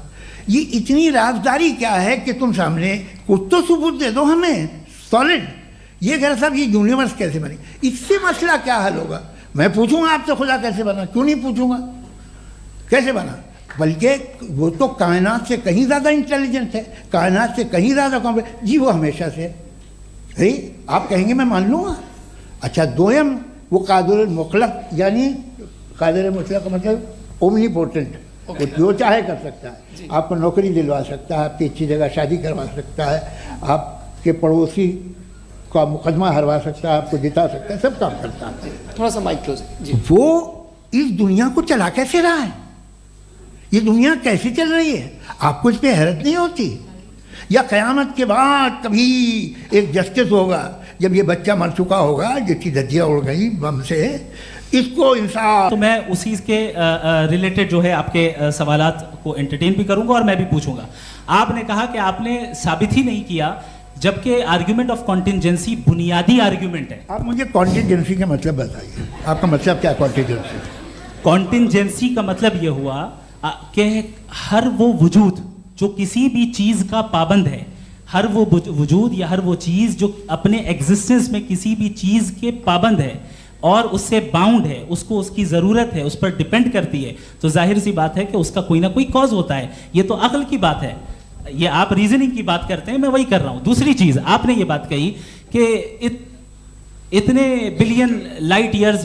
S4: ये इतनी राजदारी क्या है कि तुम सामने कुछ तो सबूत दे दो हमें सॉलिड। ये कह साहब ये यूनिवर्स कैसे बनी, इससे मसला क्या हल होगा? मैं पूछूंगा आपसे खुदा कैसे बना? क्यों नहीं पूछूंगा कैसे बना? बल्कि वो तो कायनात से कहीं ज़्यादा इंटेलिजेंट है, कायनात से कहीं ज़्यादा कॉम्प्लेक्स। जी वो हमेशा से है, आप कहेंगे मैं मान लूँगा। अच्छा, दोयम वो कादिर मुतलक, यानी कादिर मुतलक का मतलब ओमनीपोटेंट, वो जो चाहे कर सकता है। आपको नौकरी दिलवा सकता है, आपकी अच्छी जगह शादी करवा सकता है, आपके पड़ोसी का मुकदमा हरवा सकता है, आपको जिता सकता है, सब काम करता है।
S5: थोड़ा सा माइक क्लोज जी।
S4: वो इस दुनिया को चला कैसे रहा है? ये दुनिया कैसे चल रही है? आपको इस पर हैरत नहीं होती? या क़यामत के बाद कभी एक जस्टिस होगा, जब ये बच्चा मर चुका होगा, जिसकी धज्जियाँ उड़ गई बम से, इसको इंसाफ।
S2: तो मैं उसी के रिलेटेड जो है आपके सवालात को एंटरटेन भी करूंगा और मैं भी पूछूंगा। आपने कहा कि आपने साबित ही नहीं किया, जबकि आर्ग्यूमेंट ऑफ कॉन्टिजेंसी बुनियादी आर्ग्यूमेंट है।
S4: आप मुझे कॉन्टिजेंसी का मतलब बताइए, आपका मतलब क्या? कॉन्टिजेंसी
S2: कॉन्टिजेंसी का मतलब यह हुआ कि हर वो वजूद जो किसी भी चीज़ का पाबंद है, हर वो वजूद या हर वो चीज़ जो अपने एग्जिस्टेंस में किसी भी चीज़ के पाबंद है और उससे बाउंड है, उसको उसकी ज़रूरत है, उस पर डिपेंड करती है, तो जाहिर सी बात है कि उसका कोई ना कोई कॉज होता है। ये तो अक्ल की बात है, ये आप रीजनिंग की बात करते हैं, मैं वही कर रहा हूँ। दूसरी चीज़ आपने ये बात कही कि इतने बिलियन लाइट ईयर्स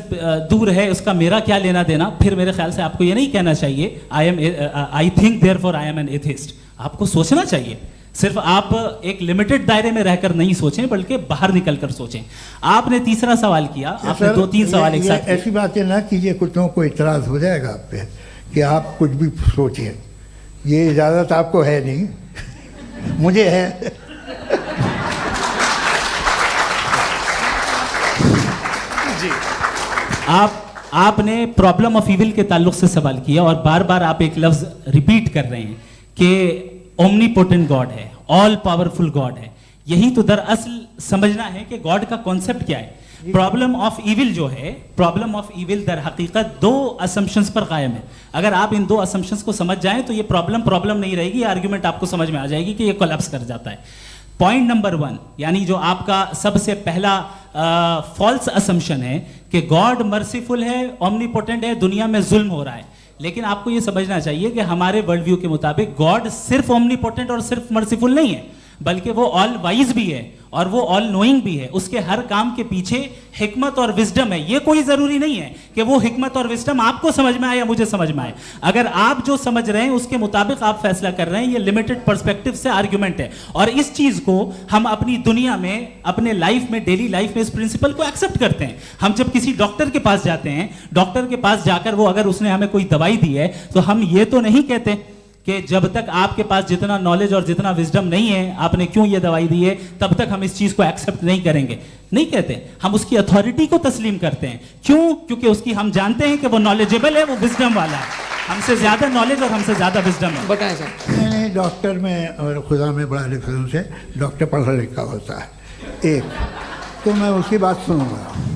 S2: दूर है, उसका मेरा क्या लेना देना। फिर मेरे ख्याल से आपको ये नहीं कहना चाहिए I think therefore I am an atheist. आपको सोचना चाहिए, सिर्फ आप एक लिमिटेड दायरे में रहकर नहीं सोचें, बल्कि बाहर निकलकर सोचें। आपने तीसरा सवाल किया, आपने 2-3 सवाल एक साथ।
S4: ऐसी बातें ना कीजिए, कुछ लोगों को इतराज़ हो जाएगा आप पे कि आप कुछ भी सोचिए। ये इजाज़त आपको है नहीं, मुझे है।
S2: आपने प्रॉब्लम ऑफ इविल के ताल्लुक से सवाल किया और बार बार आप एक लफ्ज रिपीट कर रहे हैं कि ओमनीपोटेंट गॉड है, ऑल पावरफुल गॉड है। यही तो दरअसल समझना है कि गॉड का कॉन्सेप्ट क्या है। प्रॉब्लम ऑफ इविल जो है, प्रॉब्लम ऑफ इविल दर हकीकत 2 असम्पशंस पर कायम है। अगर आप इन 2 असम्पशंस को समझ जाएं तो ये प्रॉब्लम नहीं रहेगी, आर्ग्यूमेंट आपको समझ में आ जाएगी कि ये कोलैप्स कर जाता है। पॉइंट नंबर 1, यानी जो आपका सबसे पहला फॉल्स असम्पशन है कि गॉड मर्सीफुल है, ओमनीपोटेंट है, दुनिया में जुल्म हो रहा है। लेकिन आपको ये समझना चाहिए कि हमारे वर्ल्ड व्यू के मुताबिक गॉड सिर्फ ओमनीपोटेंट और सिर्फ मर्सीफुल नहीं है, बल्कि वो ऑल वाइज भी है और वो ऑल नोइंग भी है, उसके हर काम के पीछे हिकमत और विजडम है। ये कोई जरूरी नहीं है कि वो हिकमत और विजडम आपको समझ में आए या मुझे समझ में आए। अगर आप जो समझ रहे हैं उसके मुताबिक आप फैसला कर रहे हैं, ये लिमिटेड पर्सपेक्टिव से आर्ग्यूमेंट है। और इस चीज को हम अपनी दुनिया में, अपने लाइफ में, डेली लाइफ में इस प्रिंसिपल को एक्सेप्ट करते हैं। हम जब किसी डॉक्टर के पास जाते हैं, डॉक्टर के पास जाकर वो अगर उसने हमें कोई दवाई दी है तो हम ये तो नहीं कहते कि जब तक आपके पास जितना नॉलेज और जितना विजडम नहीं है, आपने क्यों ये दवाई दी है, तब तक हम इस चीज को एक्सेप्ट नहीं करेंगे। नहीं कहते, हम उसकी अथॉरिटी को तस्लीम करते हैं। क्यों? क्योंकि उसकी हम जानते हैं कि वो नॉलेजेबल है, वो विजडम वाला है, हमसे ज्यादा नॉलेज और हमसे ज्यादा विजडम है।
S5: बताएं सर।
S4: मैंने डॉक्टर में और खुदा में बड़ा डिफरेंस है। डॉक्टर पढ़ा लिखा होता है एक, तो मैं उसकी बात सुनूंगा।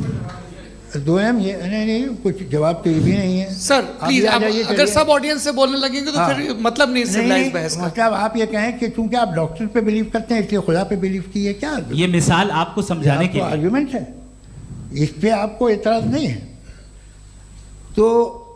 S4: दो ये नहीं, कुछ जवाब तो ये भी नहीं है
S5: सर प्लीज,
S4: आ
S5: आप
S4: जाइए,
S5: अगर
S4: चलिए।
S5: सब ऑडियंस से बोलने लगेंगे तो फिर मतलब नहीं सिविलाइज्ड बहस का।
S4: मतलब आप ये कहें कि चूंकि आप डॉक्टर पे बिलीव करते हैं इसलिए खुदा पे बिलीव कीजिए, क्या
S2: ये मिसाल आपको समझाने के लिए
S4: आर्गुमेंट है, इस पे आपको एतराज नहीं है। तो